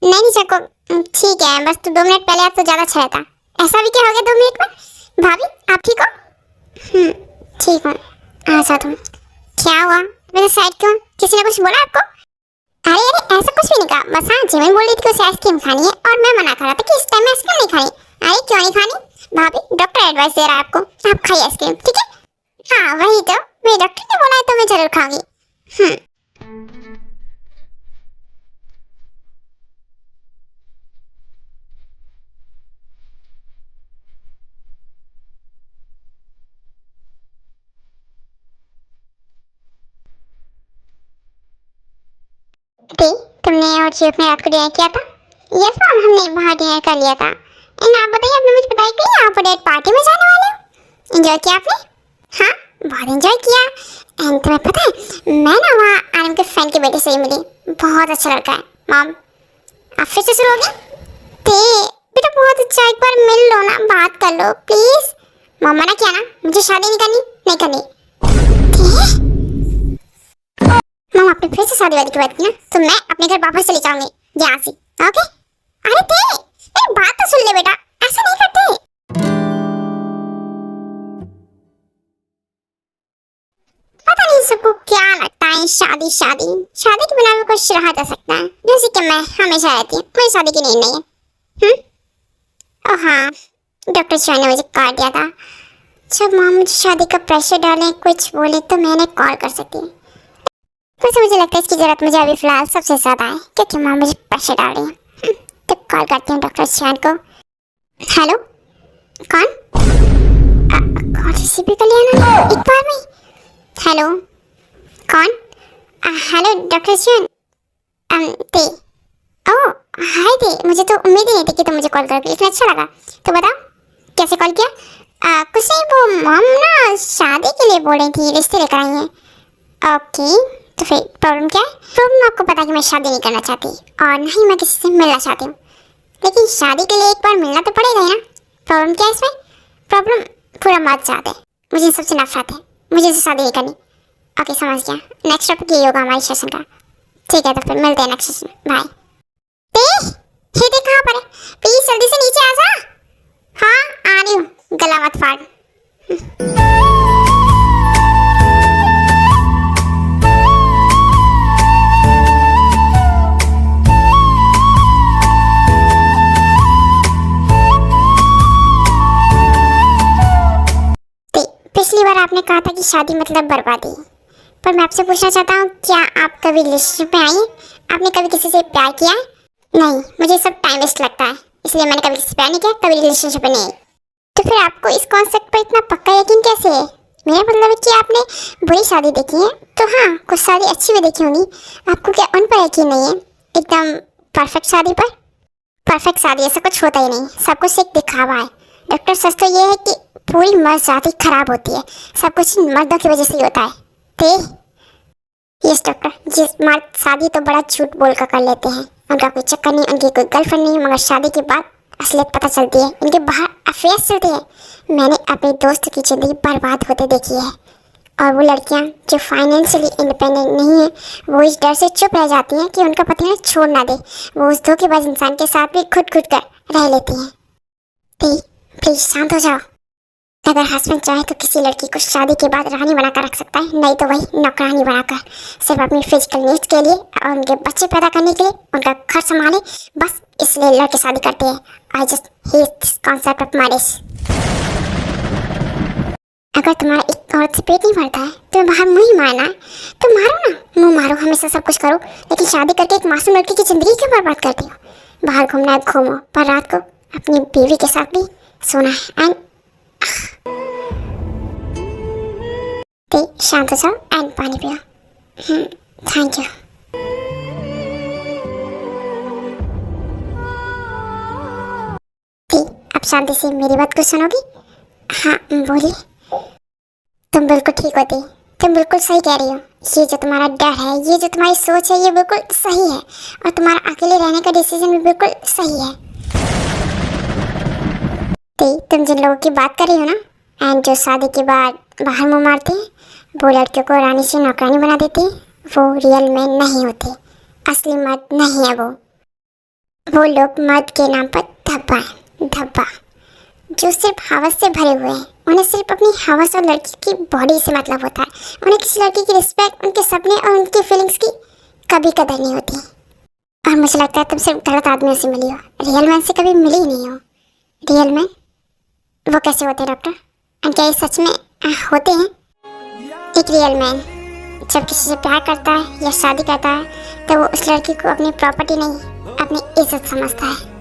नहीं चको, ठीक है, बस तू 2 मिनट पहले आप तो ज़्यादा अच्छा रहता। ऐसा भी क्या हो गया 2 मिनट में? भाभी आप ठीक हो? ठीक हूँ। अच्छा तुम क्या हुआ? मेरे साइड क्यों? किसी ने कुछ बोला आपको? अरे अरे ऐसा कुछ भी नहीं कहा, बस हाँ जिमिन बोल रही थी कि उसे आइसक्रीम खानी है और मैं मना कर रहा था कि इस टाइम में आइसक्रीम नहीं खानी। अरे क्यों नहीं खानी? भाभी डॉक्टर एडवाइस दे रहा है आपको, आप खाइए आइसक्रीम, ठीक है? हाँ वही तो, मेरे डॉक्टर ने बोला है तो मैं जरूर खाऊंगी। दी, तुमने और चीफ ने रात को डिनर किया था? यस मैम, हमने बाहर डिनर कर लिया था। एंड आप बताइए, आपने मुझे बताया कि आप डेट पार्टी में जाने वाले हो? एंजॉय किया आपने? हाँ बहुत एंजॉय किया। एंड तुम्हें पता है मैं ना वहाँ आनम के फ्रेंड के बेटे से ही मिली, बहुत अच्छा लड़का है। मॉम आप फिर से शुरू हो गए? ते बेटा बहुत अच्छा, एक बार मिल लो ना, बात कर लो प्लीज। मॉम मना किया ना, मुझे शादी नहीं करनी, नहीं करनी। मम आपने फिर से शादी वादी की बात की ना, तो मैं अपने घर वापस चली जाऊंगी यहाँ से, ओके? अरे ते मेरी बात तो सुन ले बेटा, ऐसा नहीं करते। पता नहीं सबको क्या लगता है, शादी शादी शादी के बिना भी कुछ रहा जा सकता है, जैसे कि मैं हमेशा रहती हूँ, कोई शादी की नींद नहीं है। ओह हाँ, डॉक्टर शिवा ने मुझे कॉल दिया था। जब माँ मुझे शादी का प्रेशर डालें, कुछ बोले तो मैंने कॉल कर सकती हूँ। वैसे मुझे लगता है इसकी जरूरत मुझे अभी फिलहाल सबसे ज्यादा है, क्योंकि माँ मुझे प्रेशर डाल रही है। तो कॉल करती हूँ डॉक्टर शिवान को। हेलो, कौन? कॉल रिसीव कर लिया ना एक बार में। हेलो कौन? Hello doctor Shivan. ते ओह हाय ते, मुझे तो उम्मीद ही नहीं थी कि तुम मुझे कॉल करोगे, इसमें अच्छा लगा। तो बताओ कैसे कॉल किया? कुछ नहीं, वो मॉम ना शादी के लिए बोल रही थी, रिश्ते लेकर आई हैं। ओके, तो फिर प्रॉब्लम क्या है? प्रॉब्लम आपको पता है कि मैं शादी नहीं करना चाहती और ना ही मैं किसी से मिलना चाहती हूँ, लेकिन शादी के लिए एक बार मिलना तो पड़ेगा ही ना। प्रॉब्लम क्या है इसमें? प्रॉब्लम पूरा मत चाहते, मुझे सबसे नफरत है, मुझे इससे शादी नहीं करनी। ओके समझ गया, नेक्स्ट टॉपिक ये होगा हमारी सेशन का। ठीक है तो फिर मिलते हैं नेक्स्ट सेशन, बाय। ये देख कहाँ पर है, प्लीज जल्दी से नीचे आ जा। हाँ आ रही हूँ, गला मत फाड़। पिछली बार आपने कहा था कि शादी मतलब बर्बादी, पर मैं आपसे पूछना चाहता हूँ, क्या आप कभी रिलेशनशिप में आई? आपने कभी किसी से प्यार किया है? नहीं, मुझे सब टाइम वेस्ट लगता है, इसलिए मैंने कभी किसी से प्यार नहीं किया, कभी रिलेशनशिप में नहीं आई। तो फिर आपको इस कॉन्सेप्ट पर इतना पक्का यकीन कैसे है? मेरा मतलब है कि आपने बुरी शादी देखी है, तो हाँ कुछ शादी अच्छी भी देखी होंगी, आपको क्या उन पर यकीन नहीं है? एकदम परफेक्ट शादी पर? परफेक्ट शादी ऐसा कुछ होता ही नहीं, सब कुछ एक दिखावा है। डॉक्टर सच तो ये है कि पूरी मर्द जाति खराब होती है, सब कुछ मर्दों की वजह से ही होता है। ते यस डॉक्टर, जिस मर्द शादी तो बड़ा झूठ बोल कर लेते हैं, उनका कोई चक्कर नहीं, उनकी कोई गर्लफ्रेंड नहीं, मगर शादी के बाद असलियत पता चलती है, इनके बाहर अफेयर्स चलते हैं। मैंने अपने दोस्त की ज़िंदगी बर्बाद होते देखी है, और वो लड़कियां जो फाइनेंशियली इंडिपेंडेंट नहीं है, वो इस डर से चुप रह जाती हैं कि उनका पति उन्हें छोड़ ना दे, वो उस धोखेबाज इंसान के साथ भी खुद खुद कर रह लेती हैं। प्लीज शांत हो जाओ। अगर हस्बैंड चाहे तो किसी लड़की को शादी के बाद रानी बनाकर रख सकता है, नहीं तो वही नौकरानी बनाकर सिर्फ अपनी फिजिकल नीड्स के लिए और उनके बच्चे पैदा करने के लिए, उनका घर संभाले, बस इसलिए लड़के शादी करते हैं। I just hate this concept of marriage. अगर तुम्हारा एक औरत से पेट नहीं भरता है, तुम्हें बाहर मुंह ही मारना है तो मारो ना, मुंह मारो, हमेशा सब कुछ करो, लेकिन शादी करके एक मासूम लड़की की जिंदगी क्यों बर्बाद करती हो? बाहर घूमना है घूमो, पर रात को अपनी बीवी के साथ भी सोना है। एंड शांत हो जाओ एंड पानी पियो। Thank you. अब शांति से मेरी बात को सुनोगी? हाँ बोलिए। तुम बिल्कुल ठीक होती, तुम बिल्कुल सही कह रही हो। ये जो तुम्हारा डर है, ये जो तुम्हारी सोच है, ये बिल्कुल सही है, और तुम्हारा अकेले रहने का डिसीजन भी बिल्कुल सही है। तुम जिन लोगों की बात कर रही हो ना, एंड जो शादी के बाद बाहर मुंह मारते हैं, वो लड़कियों को रानी से नौकरानी बना देते हैं, वो रियल मैन नहीं होते, असली मर्द नहीं है वो लोग मर्द के नाम पर धब्बा है, धब्बा, जो सिर्फ हवस से भरे हुए हैं। उन्हें सिर्फ अपनी हवस और लड़की की बॉडी से मतलब होता है। उन्हें किसी लड़की की रिस्पेक्ट, उनके सपने और उनकी फीलिंग्स की कभी कदर नहीं होती। और मुझे लगता है तुम सिर्फ गलत आदमियों से मिली हो, रियल मैन से कभी मिली ही नहीं हो। रियल मैन वो कैसे होते हैं डॉक्टर? एंड क्या ये सच में होते हैं? एक रियल मैन जब किसी से प्यार करता है या शादी करता है तो वो उस लड़की को अपनी प्रॉपर्टी नहीं, अपनी इज्जत समझता है।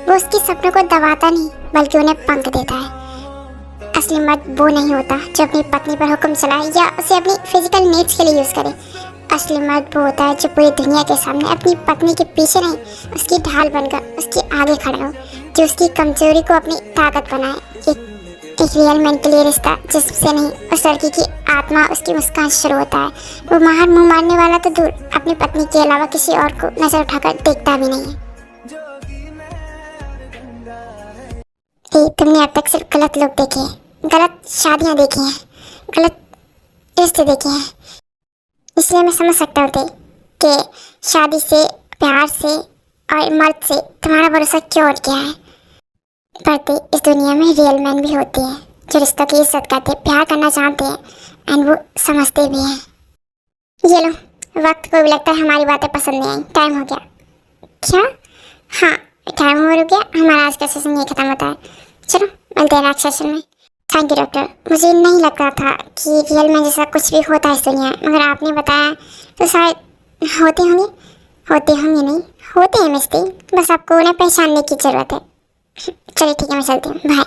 वो उसके सपनों को दबाता नहीं, बल्कि उन्हें पंख देता है। असली मर्द वो नहीं होता जो अपनी पत्नी पर हुक्म चलाए या उसे अपनी फिजिकल नीड्स के लिए यूज़ करे। असली मर्द वो होता है जो पूरी दुनिया के सामने अपनी पत्नी के पीछे नहीं, उसकी ढाल बनकर उसके आगे खड़ा हो, जो उसकी कमजोरी को अपनी ताकत बनाए। एक रियल मैन के लिए रिश्ता जिससे नहीं, उस लड़की की आत्मा, उसकी मुस्कान शुरू होता है। वो बाहर मुंह मारने वाला तो दूर, अपनी पत्नी के अलावा किसी और को नजर उठाकर देखता भी नहीं है। तुमने अब तक सिर्फ गलत लोग देखे हैं, गलत शादियां देखी हैं, गलत रिश्ते देखे हैं, इसलिए मैं समझ सकता हूँ कि शादी से, प्यार से और मर्द से तुम्हारा भरोसा क्यों उठ गया है। पर इस दुनिया में रियल मैन भी होते हैं जो रिश्तों की इज्जत करते, प्यार करना चाहते हैं, एंड वो समझते भी हैं। ये लो, वक्त को भी लगता है हमारी बातें पसंद नहीं आई, टाइम हो गया। क्या? हाँ टाइम हो गया, हमारा आज का सेशन ये खत्म होता है। चलो मिलते हैं नेक्स्ट सेशन में। Thank you doctor. मुझे नहीं लग रहा था कि रियल मैन जैसा कुछ भी होता है इस दुनिया में, मगर आपने बताया तो शायद होते होंगे नहीं, होते हैं मिस्ती, बस आपको उन्हें पहचानने की ज़रूरत है। चलिए ठीक है, मैं चलती हूँ, बाय।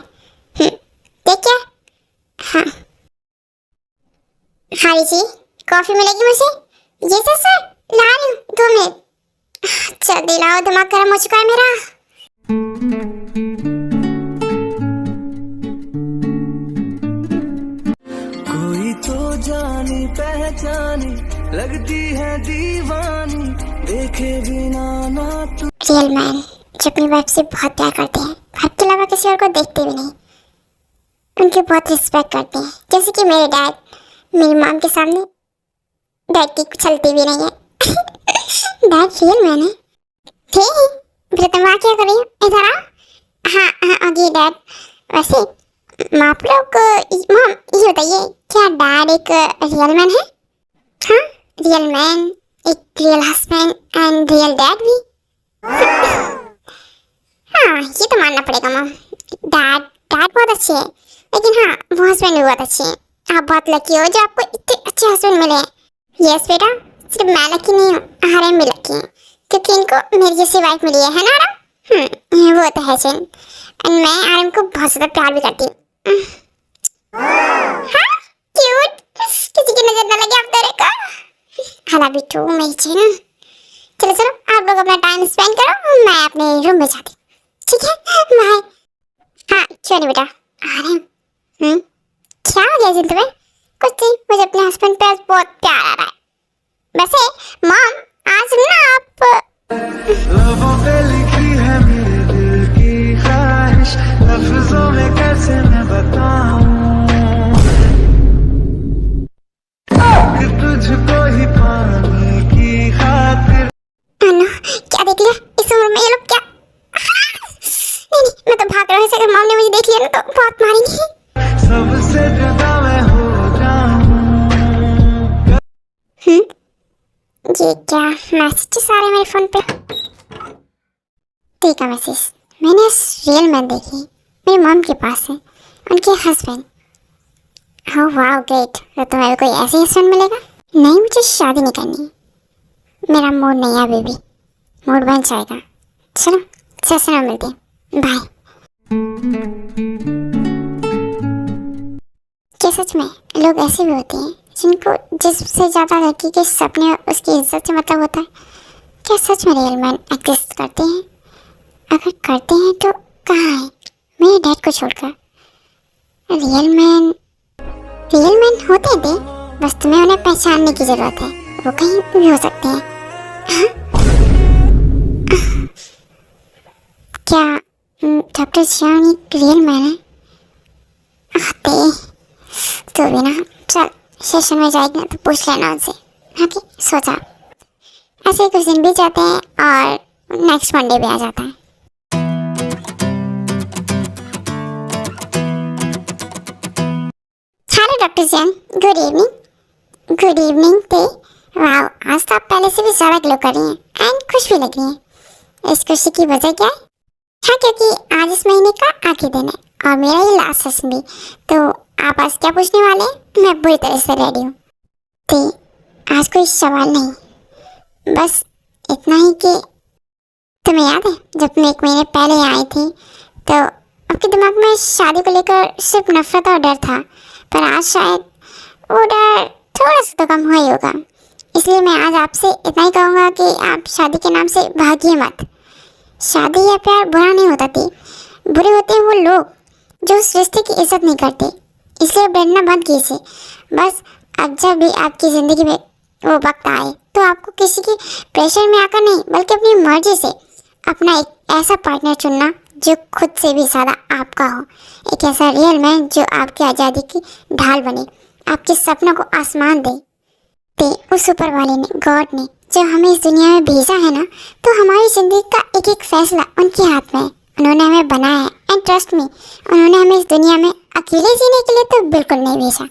देख क्या? हाँ हारी जी, कॉफ़ी मिलेगी मुझे? ये सर ला रही हूँ, 2 मिनट। जल्दी लाओ, दिमाग गर्म हो चुका है मेरा। कोई तो जानी पहचानी लगती है दीवानी, देखे बिना ना तू। रियल मैन जो अपनी वाइफ से बहुत प्यार करते हैं, घर के अलावा किसी और को देखते भी नहीं, उनकी बहुत रिस्पेक्ट करते हैं। जैसे कि मेरे डैड, मेरी मॉम के सामने डैड की चलती भी नहीं है। डैड रियल मैन है। फिर तुम वहाँ क्या कर रही हो? इधर आओ। हाँ आगे डैड। वैसे आप लोग, मॉम ये बताइए, क्या डैड एक रियल मैन है? हाँ रियल मैन, एक real husband and real dad भी। हाँ ये तो मानना पड़ेगा मॉम, डैड बहुत अच्छे हैं, लेकिन हाँ वो हस्बैंड भी बहुत अच्छे हैं। आप बहुत लकी हो जो आपको इतने अच्छे हस्बैंड मिले हैं। यस बेटा, सिर्फ मैं लकी नहीं हूँ, आरएम भी लकी है, क्योंकि इनको मेरी जैसी वाइफ मिली है ना आरएम? वो तो है चैन, एंड मैं आरएम को बहुत ज़्यादा प्यार भी करती हूँ। हाँ क्यूट, किसी की नजर न लगे आप दोनों को। हाला बिट्टू मेरी चैन। चलो आप लोग अपना टाइम स्पेंड करो, मैं अपने रूम में जाती हूँ, ठीक है? बाय। हाँ क्यों नहीं बेटा, आ रहे हैं। क्या हो गया तुम्हें? कुछ नहीं, मुझे अपने हस्बैंड पे बहुत प्यार आ रहा है। वैसे मॉम आज ना आप लबों पे लिखी है मेरे दिल की ख्वाहिश, लफ्जों में कैसे मैं बताऊं कि तुझको ही पाने की खातिर। क्या देख लिया इस उम्र में ये लोग? क्या नहीं मैं तो भाग रहा हूँ, अगर मॉम ने मुझे देख लिया ना तो बहुत मारेंगी। ये क्या मैसेजेस आ रहे हैं मेरे फोन पे। ठीक है मैसेज, मैंने रियल मैन देखी, मेरी मॉम के पास है, उनके हस्बैंड। ओह वाह ग्रेट, तो तुम्हें भी कोई ऐसे हस्बैंड मिलेगा। नहीं, मुझे शादी नहीं करनी, मेरा मूड नहीं है अभी भी, मूड बन जाएगा। चलो सेशन में मिलते हैं, बाय। क्या सच में लोग ऐसे भी होते हैं जिनको जिससे ज़्यादा लड़की के सपने और उसकी इज्जत से मतलब होता है? क्या सच में रियल मैन एग्जिस्ट करते हैं? अगर करते हैं तो कहाँ है, मेरे डैड को छोड़कर? रियल मैन होते थे, बस तुम्हें उन्हें पहचानने की जरूरत है, वो कहीं भी हो सकते हैं। क्या डॉक्टर जियान एक रियल मैन है? आते तो भी ना, चल सेशन में जाएगी ना तो पूछ लेना उनसे। हाँ कि सोचा, ऐसे ही कुछ दिन भी जाते हैं और नेक्स्ट मंडे भी आ जाता है। हेलो डॉक्टर जियान, गुड इवनिंग। गुड इवनिंग थे। वाह, आज तो आप पहले से भी ज़्यादा ग्लो कर रही हैं एंड खुश भी लग रही हैं। इस खुशी की वजह क्या है? हाँ, क्योंकि आज इस महीने का आखिरी दिन है और मेरा ये लास्ट सेशन भी। तो आप आज क्या पूछने वाले हैं? मैं बुरी तरह से रेडी हूँ। तो आज कोई सवाल नहीं, बस इतना ही कि तुम्हें याद है जब तुम एक महीने पहले यहाँ आई थी तो आपके दिमाग में शादी को लेकर सिर्फ नफरत और डर था, पर आज शायद वो डर थोड़ा सा तो कम हुआ ही होगा। इसलिए मैं आज आपसे इतना ही कहूँगा कि आप शादी के नाम से भागिए मत। शादी या प्यार बुरा नहीं होता थी, बुरे होते हैं वो लोग जो उस रिश्ते की इज्जत नहीं करते। इसलिए डरना बंद कीजिए। बस अब जब भी आपकी ज़िंदगी में वो वक्त आए तो आपको किसी के प्रेशर में आकर नहीं, बल्कि अपनी मर्जी से अपना एक ऐसा पार्टनर चुनना जो खुद से भी ज़्यादा आपका हो। एक ऐसा रियल मैन जो आपकी आज़ादी की ढाल बने, आपके सपनों को आसमान दे। उस ऊपर वाले ने, गॉड ने जो हमें इस दुनिया में भेजा है ना, तो हमारी ज़िंदगी का एक एक फैसला उनके हाथ में है। उन्होंने हमें बनाया है एंड ट्रस्ट मी, उन्होंने हमें इस दुनिया में अकेले जीने के लिए तो बिल्कुल नहीं भेजा।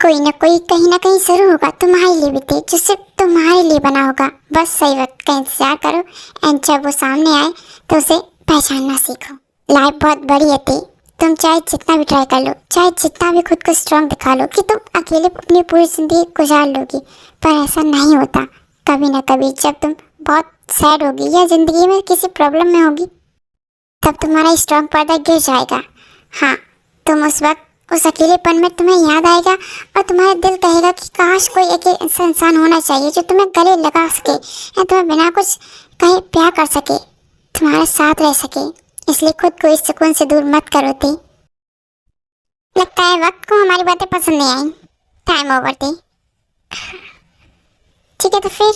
कोई ना कोई कहीं ना कहीं ज़रूर होगा तुम्हारे लिए भी थे, जो सिर्फ तुम्हारे लिए बना होगा। बस सही वक्त का इंतजार करो एंड जब वो सामने आए तो उसे पहचानना सीखो। लाइफ बहुत बड़ी है थे, तुम चाहे जितना भी ट्राई कर लो, चाहे जितना भी खुद को स्ट्रॉन्ग दिखा लो कि तुम अकेले अपनी पूरी ज़िंदगी गुजार लोगी, पर ऐसा नहीं होता। कभी ना कभी जब तुम बहुत सैड होगी या ज़िंदगी में किसी प्रॉब्लम में होगी, तब तुम्हारा स्ट्रॉन्ग पर्दा गिर जाएगा। हाँ, तुम उस वक्त उस अकेलेपन में तुम्हें याद आएगा और तुम्हारा दिल कहेगा कि काश कोई एक ऐसा इंसान होना चाहिए जो तुम्हें गले लगा सके या तुम्हें बिना कुछ कहे प्यार कर सके, तुम्हारे साथ रह सके। इसलिए खुद को इस सुकून से दूर मत करो थे। लगता है वक्त को हमारी बातें पसंद नहीं आई, टाइम ओवर थे। ठीक है, तो फिर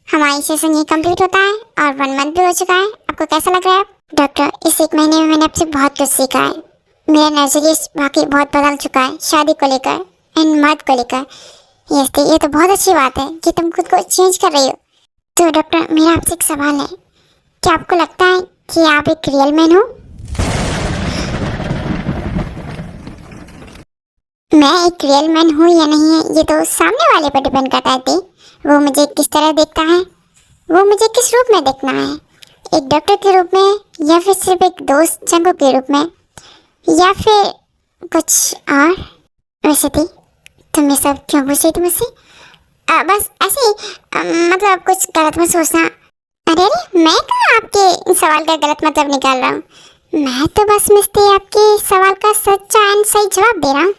हमारी सेशन ये कंप्लीट होता है और 1 मंथ भी हो चुका है। आपको कैसा लग रहा है? डॉक्टर, इस 1 महीने में मैंने आपसे बहुत कुछ सीखा है। मेरा नजरिया वाकई बहुत बदल चुका है शादी को लेकर एंड मर्द को लेकर। ये तो बहुत अच्छी बात है कि तुम खुद को चेंज कर रही हो। तो डॉक्टर, मेरा आपसे एक सवाल है, क्या आपको लगता है कि आप एक रियल मैन हो? मैं एक रियल मैन हूँ या नहीं है ये तो सामने वाले पर डिपेंड करता है। वो मुझे किस तरह देखता है, वो मुझे किस रूप में देखना है, एक डॉक्टर के रूप में या फिर सिर्फ एक दोस्त चंगू के रूप में या फिर कुछ और। वैसे थी तुम ये सब क्यों पूछ रही थी मुझसे? बस ऐसे ही, मतलब कुछ गलत मत सोचना। अरे मैं कहाँ आपके सवाल का गलत मतलब निकाल रहा हूँ, मैं तो बस मिस्त्री आपके सवाल का सच्चा एंड सही जवाब दे रहा हूँ।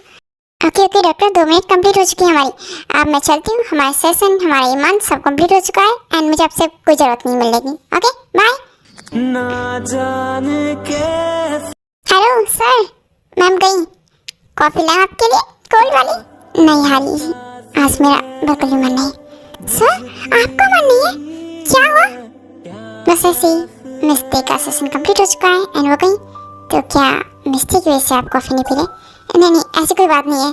ओके डॉक्टर, 2 मिनट कंप्लीट हो चुकी है हमारी। अब मैं चलती हूँ, हमारा सेशन, हमारा ये मंथ सब कंप्लीट हो चुका है एंड मुझे आपसे कोई ज़रूरत नहीं मिलने की। Okay bye. ना जाने के हेलो सर, मैम गई, कॉफ़ी लाऊं आपके लिए कोल्ड वाली? नहीं हारी, आज मेरा बिल्कुल भी मन नहीं। सर आपका मन नहीं है, क्या हुआ? बस ऐसे ही, मिस्त्री का सेशन कंप्लीट हो चुका है एंड वो गई। तो क्या मिस्त्री की वजह से आप कॉफ़ी नहीं पी रहे? नहीं, ऐसी कोई बात नहीं है,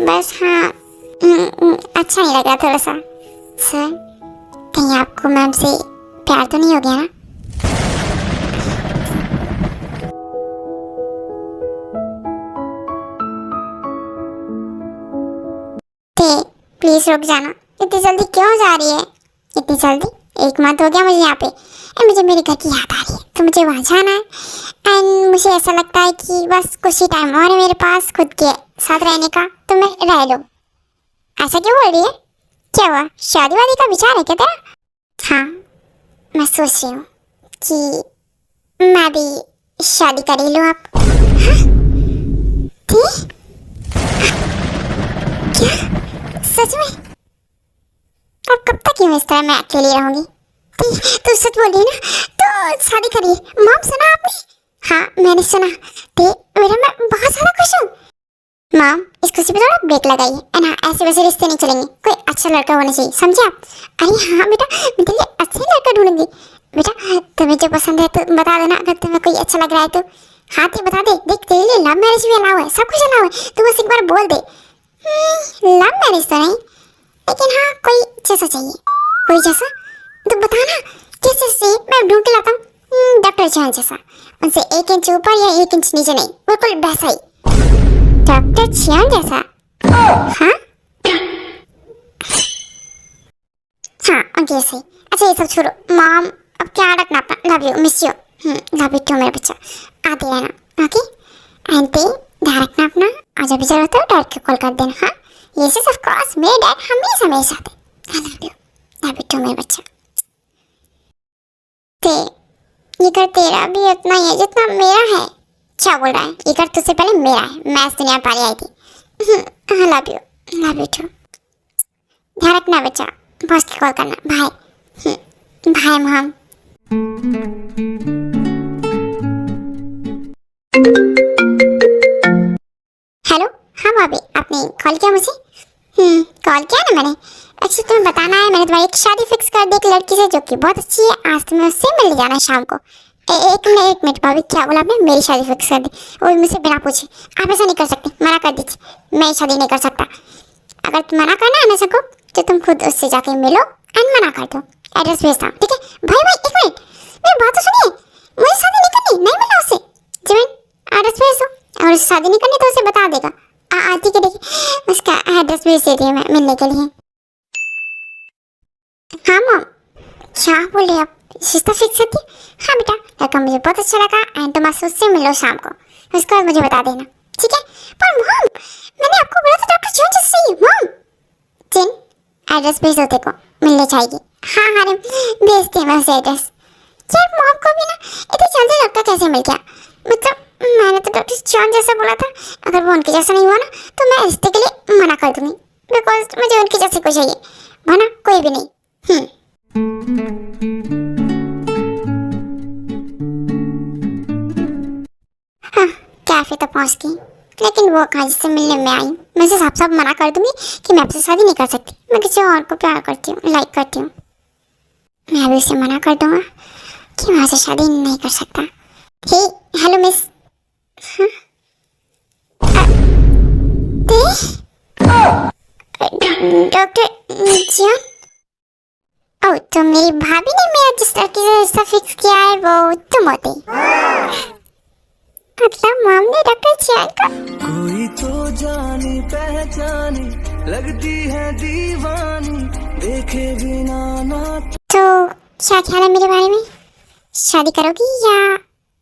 बस हाँ अच्छा नहीं लग रहा थोड़ा सा। सर कहीं आपको मैम से प्यार तो नहीं हो गया ना? प्लीज रुक जाना, इतनी जल्दी क्यों जा रही है? इतनी जल्दी? 1 मंथ हो गया मुझे यहाँ पे एंड मुझे मेरे घर की याद आ रही है, तो मुझे वहाँ जाना है एंड मुझे ऐसा लगता है कि बस कुछ ही टाइम और है मेरे पास खुद के साथ रहने का, तो मैं रह लूँ। ऐसा क्यों बोल रही है? क्या हुआ, शादी वादी का विचार है क्या तेरा? हाँ, मैं सोच रही हूँ कि मैं भी शादी कर ही लूँ अब। हाँ? क्या सच में? अब कब तक यूं इस तरह मैं अकेली रहूंगी? तू सच बोल रही है ना? तो शादी करिए। मॉम सुना आपने? हाँ मैंने सुना। मेरा मैं बहुत ज्यादा खुश हूँ। मॉम इस खुशी पे थोड़ा ब्रेक लगाइए। ना ऐसे वैसे रिश्ते नहीं चलेंगे, कोई अच्छा लड़का होना चाहिए, समझे आप? अरे हाँ बेटा, मैं तेरे लिए अच्छा ही लड़का ढूंढूंगी। बेटा तुम्हें जो पसंद है तो बता देना, अगर तुम्हें कोई अच्छा लग रहा है तो। हाँ तो बता दे, देख तेरे लिए लव मैरिज भी अलाउ है, सब कुछ अलाउ है, तू बस एक बार बोल दे। लव मैरिज तो नहीं, लेकिन हाँ कोई जैसा चाहिए। कोई जैसा? तो बता ना किस जैसे? मैं ढूंढ के लाता हूँ। डॉक्टर चांद जैसा, उनसे 1 इंच ऊपर या 1 इंच नीचे नहीं, बिल्कुल वैसा ही। डॉक्टर चियान जैसा? हाँ हाँ उनके जैसे। अच्छा ये सब छोड़ो मॉम, अब क्या रखना अपना। Love you, miss you. Love you too मेरा बच्चा। आते रहना ओके? एंटी ध्यान रखना अपना, और जब भी जरूरत हो डैड को कॉल कर देना। हाँ यस ऑफ कोर्स, मेरे डैड हमेशा मेरे साथ है। I love you, love you too मेरा बच्चा। ते ये घर तेरा भी उतना ही है जितना मेरा है। क्या बोल रहा है? ये घर तुझसे पहले मेरा है, मैं इस दुनिया में पहले आई थी। Love you too. ध्यान रखना बच्चा, बॉस की कॉल करना। Bye bye mom. हेलो हाँ भाभी, आपने कॉल किया मुझे? कॉल किया ना मैंने। एक्चुअली तुम्हें बताना है, मैंने तुम्हारी एक शादी फिक्स कर दी एक लड़की से जो कि बहुत अच्छी है। आज तुम्हें उससे मिल जाना है शाम को। एक मिनट भाभी, क्या बोला आपने? मेरी शादी फिक्स कर दी? वो भी मुझसे बिना पूछे? आप ऐसा नहीं कर सकते, मना कर दीजिए। मैं शादी नहीं कर सकता। अगर तुम मना करना है ना सबको, तो तुम खुद उससे जाके मिलो एंड मना कर दो। एड्रेस भेजता हूँ, ठीक है? भाई एक मिनट, मेरी बात तो सुनिए। मुझे शादी नहीं करनी, नहीं मिलना उससे। जिमिन एड्रेस भेज दो, और उससे शादी नहीं करनी तो उसे बता देगा। ठीक है देखिए, उसका एड्रेस भेज दे दिया मैं मिलने के लिए। हाँ मॉम, क्या बोल रहे आप? रिश्ता फिक्स है? हाँ बेटा, लड़का मुझे बहुत अच्छा लगा एंड तुम उससे मिलो शाम को, उसके बाद मुझे बता देना, ठीक है? पर मॉम मैंने आपको बोला था डॉक्टर जॉन जैसे ही। मॉम जिन एड्रेस भेज दो, देखो मिलने जाएगी। हाँ भेजती हूँ मैं उसे एड्रेस। यार मॉम को भी ना इतनी जल्दी लड़का कैसे मिल गया? मतलब मैंने तो डॉक्टर जॉन जैसा बोला था, अगर वो उनके जैसा नहीं हुआ ना तो मैं रिश्ते के लिए मना कर दूंगी, बिकॉज मुझे उनके जैसे को चाहिए, वरना कोई भी नहीं। हाँ कैफे तो पहुंच गई, लेकिन वो कहाँ जिससे मिलने में आई। मैं उसे साफ साफ मना कर दूंगी कि मैं आपसे शादी नहीं कर सकती, मैं किसी और को प्यार करती हूँ, लाइक करती हूँ। मैं भी उसे मना कर दूंगा कि मैं उसे शादी नहीं कर सकता। हे हेलो मिस। डॉक्टर जियान? ओह, तो मेरी भाभी ने मेरा जिस लड़की से रिश्ता फिक्स किया है वो तुम होते? मतलब मॉम ने डॉक्टर जियान का? कोई तो जानी पहचानी लगती है दीवानी, देखे बिना ना। तो क्या ख्याल है मेरे बारे में? शादी करोगी या?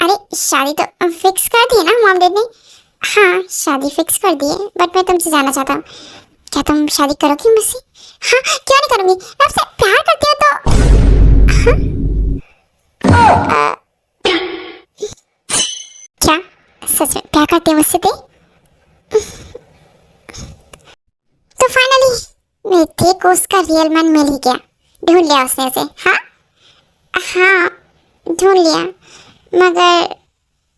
अरे शादी तो फिक्स कर दी है ना मॉम डैड ने। हाँ शादी फिक्स कर दी है, बट मैं तुमसे जानना चाहता हूँ, क्या तुम शादी करोगी मुझसे? हाँ क्यों नहीं करूँगी, मैं आपसे प्यार करती हूँ तो। क्या सच में प्यार करती है मुझसे? तो फाइनली मेरे थे को उसका रियल मैन मिल ही गया, ढूंढ लिया उसने उसे। हाँ ढूंढ लिया, मगर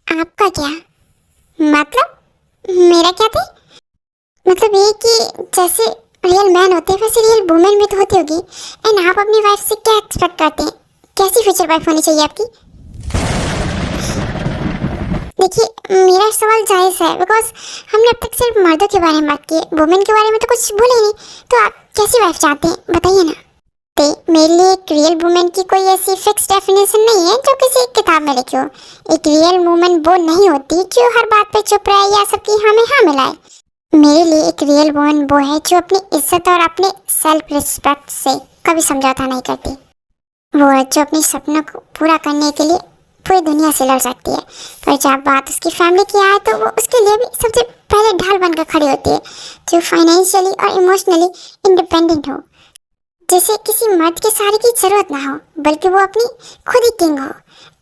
आपका क्या मतलब? मेरा क्या थे? मतलब ये कि जैसे रियल मैन होते हैं वैसे रियल वुमेन भी तो होती होगी। एंड आप अपनी वाइफ से क्या एक्सपेक्ट करते हैं? कैसी फ्यूचर वाइफ होनी चाहिए आपकी? देखिए मेरा सवाल जायज़ है, बिकॉज हमने अब तक सिर्फ मर्दों के बारे में बात की है, वुमेन के बारे में तो कुछ बोले ही नहीं। तो आप कैसी वाइफ चाहते हैं बताइए ना। तो मेरे लिए एक रियल वुमेन की कोई ऐसी फिक्स डेफिनेशन नहीं है जो किसी किताब में लिखी हो। एक रियल वुमेन वो नहीं होती जो हर बात पे चुप रहे या सबकी हाँ में हाँ मिलाए। मेरे लिए एक रियल वुमेन वो है जो अपनी इज्जत और अपने सेल्फ रिस्पेक्ट से कभी समझौता नहीं करती। वो औरत जो अपने सपनों को पूरा करने के लिए पूरी दुनिया से लड़ सकती है, पर जब बात उसकी फैमिली की आए तो वो उसके लिए भी सबसे पहले ढाल बनकर खड़ी होती है, जो फाइनेंशियली और इमोशनली इंडिपेंडेंट हो, जिसे किसी मर्द के सहारे की जरूरत ना हो, बल्कि वो अपनी खुद ही किंग हो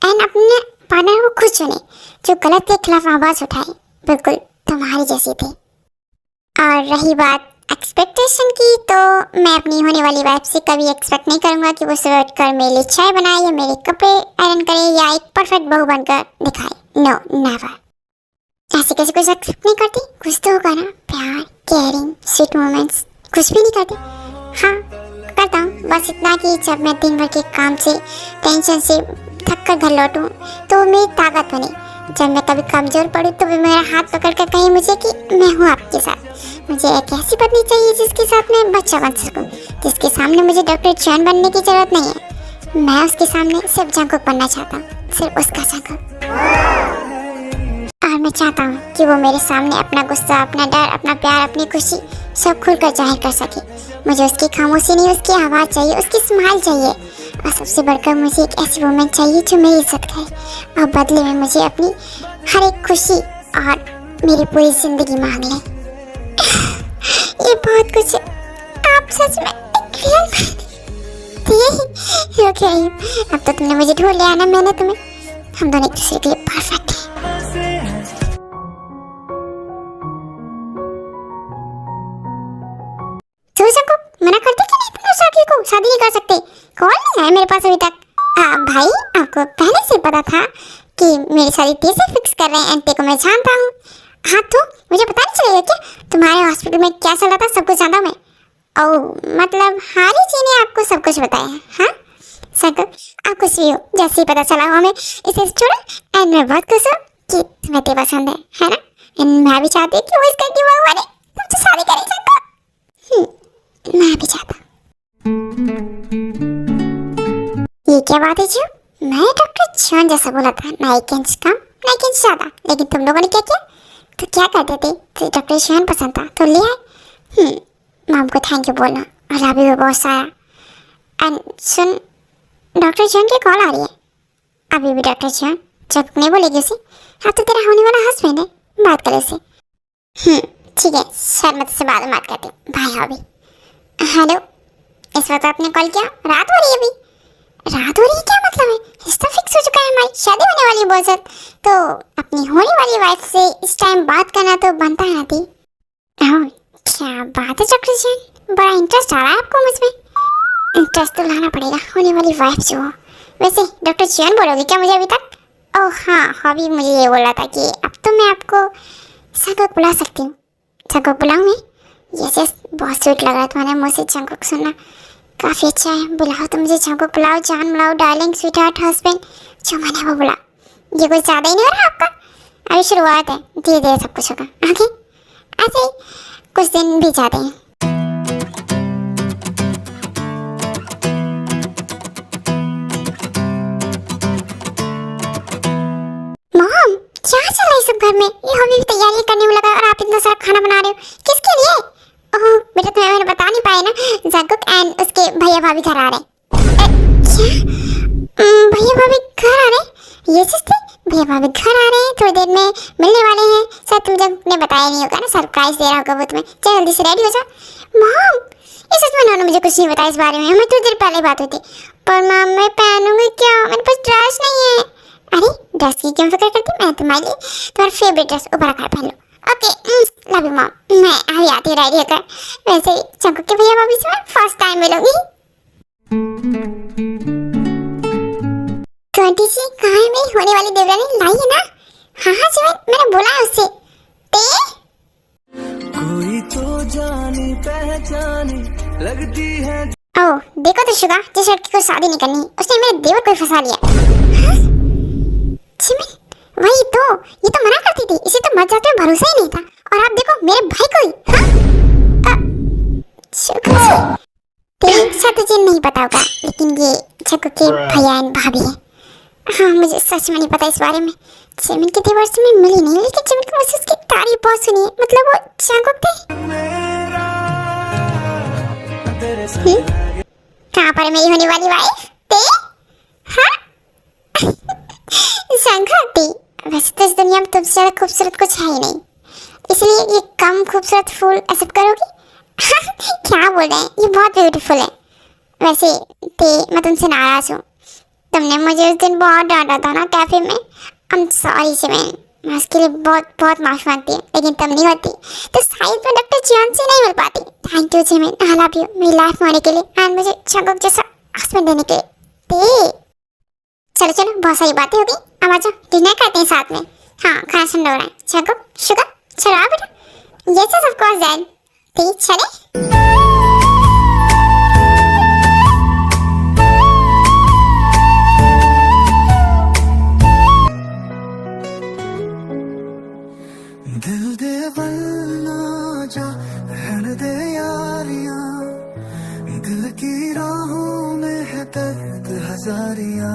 एंड अपने पार्टनर को खुद चुने, जो गलत के खिलाफ आवाज उठाए, बिल्कुल तुम्हारी जैसी थी। और रही बात एक्सपेक्टेशन की, तो मैं अपनी होने वाली वाइफ से कभी एक्सपेक्ट नहीं करूंगा कि वो सुबह उठकर मेरे लिए चाय बनाए या मेरे कपड़े आयरन करे या एक परफेक्ट बहू बनकर दिखाए। No, never. ऐसे कैसे कुछ एक्सपेक्ट नहीं करती? कुछ तो होगा ना, प्यार, केयरिंग, स्वीट मोमेंट्स। कुछ भी नहीं करती? हाँ, करता हूँ, बस इतना कि जब मैं दिन भर के काम से, टेंशन से थक कर घर लौटूँ तो वो मेरी ताकत बने। जब मैं कभी कमजोर पड़ूँ तो भी मेरा हाथ पकड़ कर कहे मुझे कि मैं हूँ आपके साथ। मुझे एक ऐसी पत्नी चाहिए जिसके साथ मैं बच्चा बन सकूँ, जिसके सामने मुझे डॉक्टर जॉन बनने की जरूरत नहीं है। मैं उसके सामने सिर्फ जंकुक बनना चाहता हूँ, सिर्फ उसका जंकुक। और मैं चाहता हूँ कि वो मेरे सामने अपना गुस्सा, अपना डर, अपना प्यार, अपनी खुशी सब खुलकर जाहिर कर सके। मुझे उसकी खामोशी नहीं, उसकी आवाज़ चाहिए, उसकी स्माइल चाहिए, और सबसे बढ़कर मुझे एक ऐसी वुमन चाहिए जो मेरी इज्जत करे और बदले में मुझे अपनी हर एक खुशी और मेरी पूरी जिंदगी मांग ले। ये बहुत कुछ है। आप सच में एक रियल ओके, अब तो तुमने मुझे ढूंढ लिया ना, मैंने तुम्हें। हम दोनों एक दूसरे के लिए परफेक्ट हैं। को मना कर दे कि नहीं, तुम शादी को शादी नहीं कर सकते। कॉल नहीं आया मेरे पास अभी तक। भाई, आपको पहले से पता था कि मेरी शादी तेज से फिक्स कर रहे हैं, एंटी को मैं जानता हूँ। हाँ, तो मुझे पता नहीं चलेगा क्या तुम्हारे हॉस्पिटल में क्या चल रहा था? सब कुछ जानता हूँ मैं। ओह, मतलब हारी जी ने आपको सब कुछ बताया? हाँ सर, आप कुछ भी हो, जैसे ही पता चला हमें इसे छोड़ो। एंड मैं बहुत खुश हूँ कि तुम्हें ते पसंद है ना? एंड मैं भी चाहती हूँ कि वो इसका की वो बने, तुमसे शादी करें सकता। मैं भी चाहता। ये क्या बात है जी? मैं डॉक्टर जॉन जैसा बोला था, ना एक इंच कम ना एक इंच ज्यादा, लेकिन तुम लोगों ने क्या किया? तो क्या करते थे? तो डॉक्टर जॉन पसंद था तो ले आए। मॉम को थैंक यू बोलना, और अभी भी बहुत सारा। एंड सुन, डॉक्टर जॉन की कॉल आ रही है अभी भी। डॉक्टर जॉन जब नहीं बोलेगी उसे, हाँ तो तेरा होने वाला हस्बैंड है, बात करे उसे। ठीक है, शर्मत से बाद में बात करते हैं। बाय अभी। हेलो, इस वक्त आपने कॉल किया? रात हो रही है अभी? रात हो रही है क्या मतलब है? रिश्ता फिक्स हो चुका है, हमारी शादी होने वाली है बहुत जल्द। तो अपनी होने वाली वाइफ से इस टाइम बात करना तो बनता है ना थी। क्या बात है डॉक्टर जॉन, बड़ा इंटरेस्ट आ रहा है आपको मुझमें। इंटरेस्ट तो लाना पड़ेगा, होने वाली वाइफ जो हो। वैसे डॉक्टर जॉन बोलोगे क्या मुझे अभी तक? ओह हाँ, हॉबी मुझे ये बोल रहा था कि अब तो मैं आपको जंकुक बुला सकती हूँ। जंकुक बुलाऊँ मैं? यस यस, बहुत स्वीट लग रहा है तुम्हारे मुँह से जंकुक सुनना, काफ़ी अच्छा है। बुलाओ तो मुझे जंकुक बुलाओ, जान बुलाओ, डार्लिंग, स्वीट हार्ट, हस्बैंड, जो मन है वो बुला। ये कुछ ज़्यादा ही नहीं हो रहा आपका? अभी शुरुआत है, धीरे धीरे सब कुछ होगा। ओके, ऐसे ही कुछ दिन भी जाते हैं। मॉम, क्या चल रहा है सब घर में? ये हमें भी तैयारी करने में लगा और आप इतना सारा खाना बना रहे हो, किसके लिए? ओह बेटा, तुम्हें मैंने बता नहीं पाया ना, जंकुक एंड उसके भैया भाभी घर आ रहे। क्या भैया भाभी घर आ रहे? ये चीज थी, भैया भाभी घर आ रहे हैं, थोड़ी देर में मिलने वाले हैं। शायद तुम जब ने बताया नहीं होगा ना, सरप्राइज दे रहा होगा वो तुम्हें। चल जल्दी से रेडी हो जाओ। मॉम, इस सच में उन्होंने मुझे कुछ नहीं बताया इस बारे में, हमें थोड़ी देर पहले बात हुई थी। पर मॉम, मैं पहनूंगी क्या? मेरे पास ड्रेस नहीं है। अरे ड्रेस की क्यों फिक्र करती? मैं तुम्हारे लिए तुम्हारा फेवरेट ड्रेस ऊपर रखा है, पहन लो। ओके, लव यू मॉम, मैं अभी आती हूँ रेडी होकर। वैसे जंकुक के भैया भाभी से मैं फर्स्ट टाइम मिलूंगी। तो आंटी जी, कहाँ है मेरी होने वाली देवरानी? लाई है ना? हाँ हाँ जी, मैंने बोला है उससे। कोई तो जानी पहचानी लगती है। ओह देखो तो शुगा, जिस लड़की को शादी नहीं करनी उसने मेरे देवर को फंसा लिया। चिमिन, वही तो, ये तो मना करती थी, इसे तो मर जाते हुए भरोसा ही नहीं था, और आप देखो मेरे भाई को ही। तेरे तुझे नहीं पता होगा, लेकिन ये जंकुक के भैया एंड भाभी है। हाँ, मुझे सच में नहीं पता इस बारे में। चिमिन के देवर से मैं मिली नहीं, लेकिन चिमिन को मुझसे उसकी तारीफ बहुत सुनी है। मतलब वो जंकुक थे। कहाँ पर है मेरी होने वाली वाइफ? ते हाँ संगति, वैसे तो इस दुनिया में तुमसे ज्यादा खूबसूरत कुछ है ही नहीं, इसलिए ये कम खूबसूरत फूल एक्सेप्ट करोगी? क्या बोल रहे हैं, ये बहुत ब्यूटीफुल है। वैसे ते मैं तुमसे नाराज हूँ, तुमने मुझे उस दिन बहुत डांटा था ना कैफे में। आई एम सॉरी जिमिन, मैं उसके लिए बहुत बहुत माफ़ी मांगती हूँ, लेकिन तुम नहीं होती तो शायद मैं डॉक्टर जियान से नहीं मिल पाती। Thank you Jimin, I love you मेरी लाइफ में होने के लिए एंड मुझे जंगकुक जैसा हस्बैंड देने के लिए। ते चलो चलो, बहुत सारी बातें हो गई, अब आ जाओ डिनर करते हैं साथ में। हाँ खाना ठंडा हो रहा है। जंगकुक शुगर चलो आ बेटा। Yes of course dad. ते चले। दिल दे वरना जा रहन दे यारियां, दिल की राहों में है दर्द हजारियां,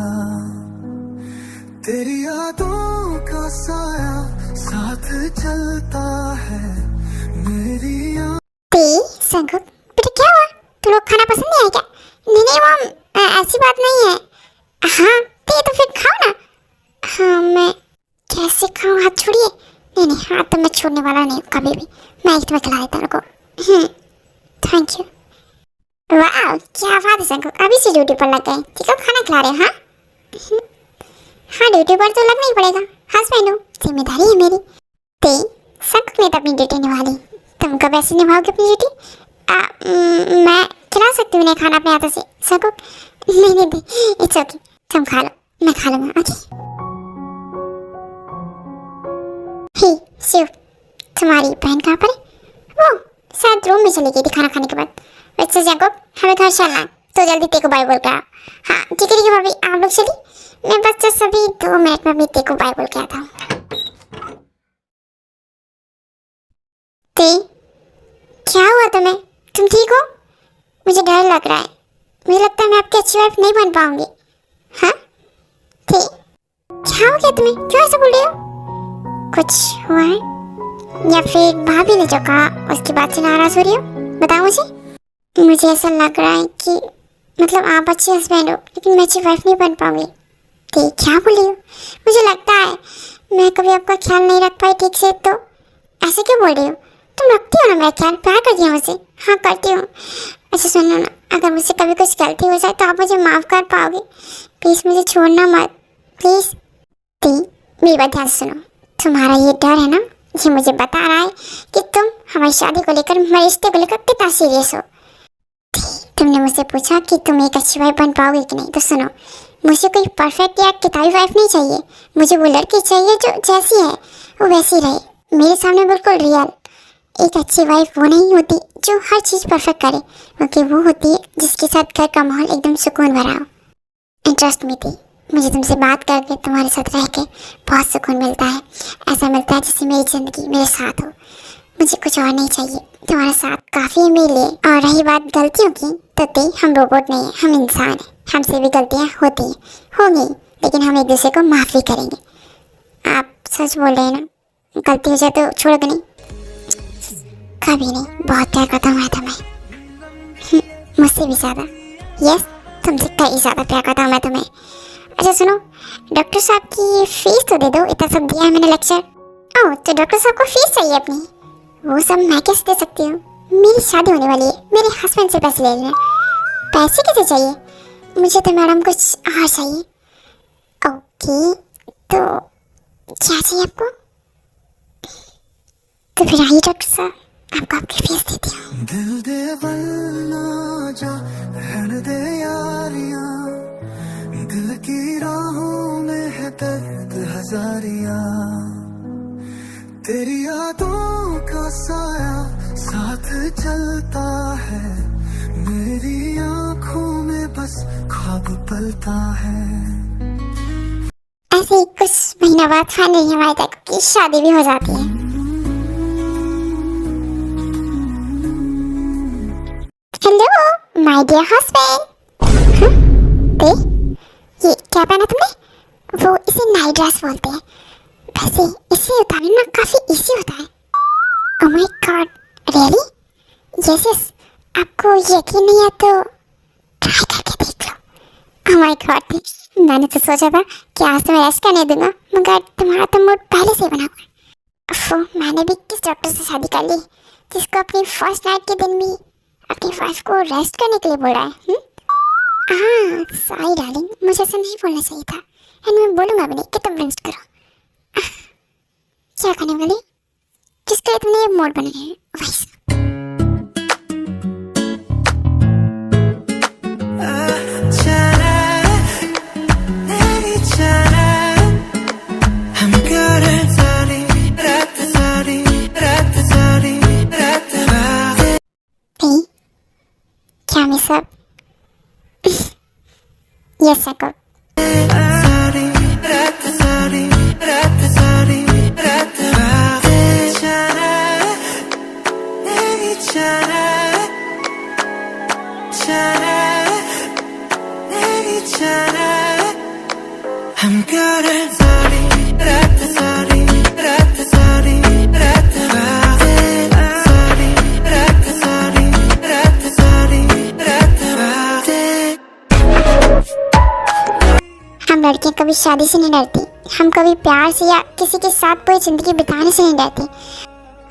तेरी यादों का साया साथ चलता है मेरी ते संगुक बेटा क्या हुआ, तू लोग खाना पसंद नहीं है क्या? नहीं नहीं मॉम ऐसी बात नहीं है। हाँ ते तो फिर खाओ ना। हाँ मैं कैसे खाऊं, हाथ छोड़िए। नहीं नहीं हाथ तो मैं छोड़ने वाला नहीं हूँ कभी भी, मैं एक तुम्हें खिला देता हूँ को। Thank you. वाह क्या बात है संगुक, अभी से ड्यूटी पर लग गए, ठीक है खाना खिला रहे हो? हाँ हाँ ड्यूटी पर तो लगना ही पड़ेगा, हस्बैंड हूँ, जिम्मेदारी है मेरी। ते संगुक ने तो अपनी ड्यूटी निभा ली, तुम कब ऐसे निभाओगे अपनी ड्यूटी? मैं खिला सकती हूँ उन्हें खाना अपने हाथों से। संगुक नहीं नहीं इट्स ओके, तुम खा लो, मैं खा लूँगा। ओके हे शिव, तुम्हारी बहन कहाँ पर है? वो शायद रूम में चली गई थी खाना खाने के बाद। वैसे जंगकुक हमें घर चलना है, तो जल्दी तेको बाय बोल के आओ। हाँ ठीक है भाभी, आप लोग चलिए, मैं बस जस्ट अभी 2 मिनट में अभी तेको बाय बोल के आता हूँ। ते क्या हुआ तुम्हें, तुम ठीक हो? मुझे डर लग रहा है, मुझे लगता है मैं आपकी अच्छी वाइफ नहीं बन पाऊंगी। हाँ ते क्या हो गया तुम्हें, क्यों ऐसा बोल रहे हो? कुछ हुआ है या फिर भाभी ने जो कहा उसकी बात से नाराज हो रही हो? बताओ मुझे। मुझे ऐसा लग रहा है कि मतलब आप अच्छे हस्बैंड हो लेकिन मैं अच्छी वाइफ नहीं बन पाऊंगी। ते क्या बोल रही हो? मुझे लगता है मैं कभी आपका ख्याल नहीं रख पाई ठीक से, तो ऐसे क्यों बोल रही हो? तुम रखती हो ना मेरा ख्याल, प्यार करती हो मुझसे? हाँ करती हूँ। अच्छा सुनो ना, अगर मुझसे कभी कुछ गलती हो जाए तो आप मुझे माफ़ कर पाओगे? प्लीज़ मुझे छोड़ना मत प्लीज़। ते मेरी बात ध्यान से सुनो, तुम्हारा ये डर है ना, ये मुझे बता रहा है कि तुम हमारी शादी को लेकर, हमारे रिश्ते को लेकर कितना सीरियस हो। तुमने मुझसे पूछा कि तुम एक अच्छी वाइफ बन पाओगे कि नहीं, तो सुनो मुझे कोई परफेक्ट या किताबी वाइफ नहीं चाहिए, मुझे वो लड़की चाहिए जो जैसी है वो वैसी रहे मेरे सामने, बिल्कुल रियल। एक अच्छी वाइफ वो नहीं होती जो हर चीज़ परफेक्ट करे, क्योंकि वो होती है जिसके साथ घर का माहौल एकदम सुकून भरा हो। इंटरेस्ट में थी, मुझे तुमसे बात करके, तुम्हारे साथ रह के बहुत सुकून मिलता है। ऐसा मिलता है जैसे मेरी ज़िंदगी मेरे साथ हो, मुझे कुछ और नहीं चाहिए, तुम्हारा साथ काफ़ी है मेरे लिए। और रही बात गलतियों की, तो ते हम रोबोट नहीं हैं, हम इंसान हैं, हमसे भी गलतियाँ होती हैं, होंगी, लेकिन हम एक दूसरे को माफ़ भी करेंगे। आप सच बोल रहे हैं ना, गलती हो जाए तो छोड़ोगे नहीं? कभी नहीं, बहुत प्यार करता हूँ मैं तुम्हें, मुझसे भी ज़्यादा। यस तुमसे कई ज़्यादा प्यार करता हूँ मैं तुम्हें। अच्छा सुनो, डॉक्टर साहब की फीस तो दे दो, इतना सब दिया है मैंने लेक्चर। ओह तो डॉक्टर साहब को फीस चाहिए अपनी, वो सब मैं कैसे दे सकती हूँ? मेरी शादी होने वाली है, मेरे हस्बैंड से पैसे ले लेना। पैसे कैसे चाहिए? मुझे तो मैडम कुछ और चाहिए। ओके तो क्या चाहिए आपको? तो फिर आइए डॉक्टर साहब, आपको आपकी फीस देती हूँ। दिल दे वरना जा रहन दे यारियां, दिल की राहों में है दर्द हजारियां, तेरी यादों का साया साथ चलता है मेरी आंखों में, बस ख्वाब पलता है। ऐसे ही कुछ महीना बाद फाइनली हमारे तक की शादी भी हो जाती है। Hello my dear husband. ये क्या पहना तुमने? वो इसे नाइट ड्रेस बोलते हैं, वैसे इसे उतारना ना काफी इजी होता है। Oh my God really? Yes yes, आपको यकीन नहीं है तो ट्राई ओह माय गॉड, मैंने तो सोचा था कि आज तो मैं रेस्ट करने दूंगा, मगर तुम्हारा तो मूड पहले से ही बना हुआ है। अफो, मैंने भी किस डॉक्टर से शादी कर ली जिसको अपनी फर्स्ट नाइट के दिन भी अपनी वाइफ को रेस्ट करने के लिए बोल रहा है। हाँ सॉरी डार्लिंग, मुझे ऐसा नहीं बोलना चाहिए था, एंड मैं बोलूंगा भी नहीं कि तुम रेस्ट करो। क्या करने वाली, जिसके लिए तुमने ये मोड बनाया है वाइस। क्या मैं सब यस आई गॉट। हम करे सारी रात सारी रात सारी रात सारी रात सारी रात सारी रात हम लड़कियां कभी शादी से नहीं डरती, हम कभी प्यार से या किसी के साथ पूरी जिंदगी बिताने से नहीं डरती।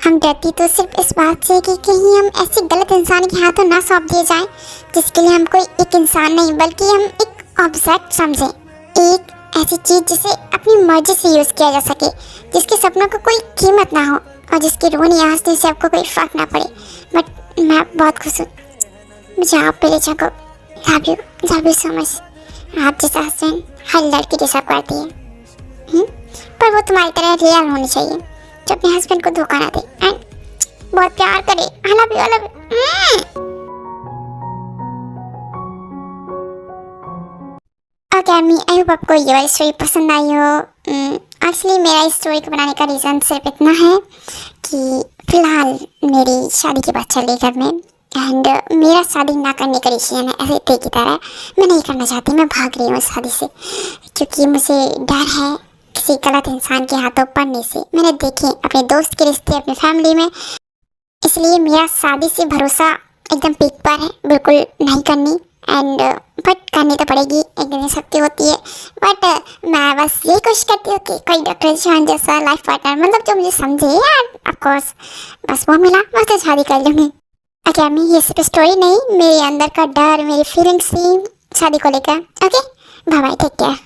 हम डरती तो सिर्फ इस बात से कि कहीं हम ऐसे गलत इंसान के हाथों ना सौंप दिए जाएं जिसके लिए हम कोई एक इंसान नहीं बल्कि हम एक ऑब्जेक्ट समझें, एक ऐसी चीज जिसे अपनी मर्जी से यूज किया जा सके, जिसके सपनों को कोई कीमत ना हो और जिसकी रोने या हंसने से आपको कोई फर्क ना पड़े। बट मैं बहुत खुश हूँ, मुझे आप पे ले जाओ। Love you so much. आप जैसा हस्बैंड हर लड़की डिजर्व करती है, पर वो तुम्हारी तरह रियल होनी चाहिए जो अपने हस्बैंड को धोखा ना दे एंड बहुत प्यार करे। आई love you. Okay army, I hope आपको ये वाली स्टोरी पसंद आई हो। एक्चुअली मेरा इस स्टोरी को बनाने का रीज़न सिर्फ इतना है कि फ़िलहाल मेरी शादी की बात चल रही घर में एंड मेरा शादी ना करने का डिसीजन है ऐसे तय की तरह। मैं नहीं करना चाहती, मैं भाग रही हूँ इस शादी से क्योंकि मुझे डर है किसी गलत इंसान के हाथों पड़ने से। मैंने देखे अपने दोस्त के रिश्ते अपने फैमिली में, इसलिए मेरा शादी से भरोसा एकदम पीक पर है, बिल्कुल नहीं करनी। एंड बट करनी तो पड़ेगी, एक दिन सबकी होती है। बट मैं बस यही कोशिश करती हूँ कि कोई डॉक्टर जॉन जैसा लाइफ पार्टनर, मतलब जो मुझे समझे यार, ऑफकोर्स बस वो मिला, बस तो शादी कर लूँगी। ओके मैं ये सिर्फ स्टोरी नहीं, मेरे अंदर का डर, मेरी फीलिंग्स थी शादी को लेकर। Okay bye bye, take care.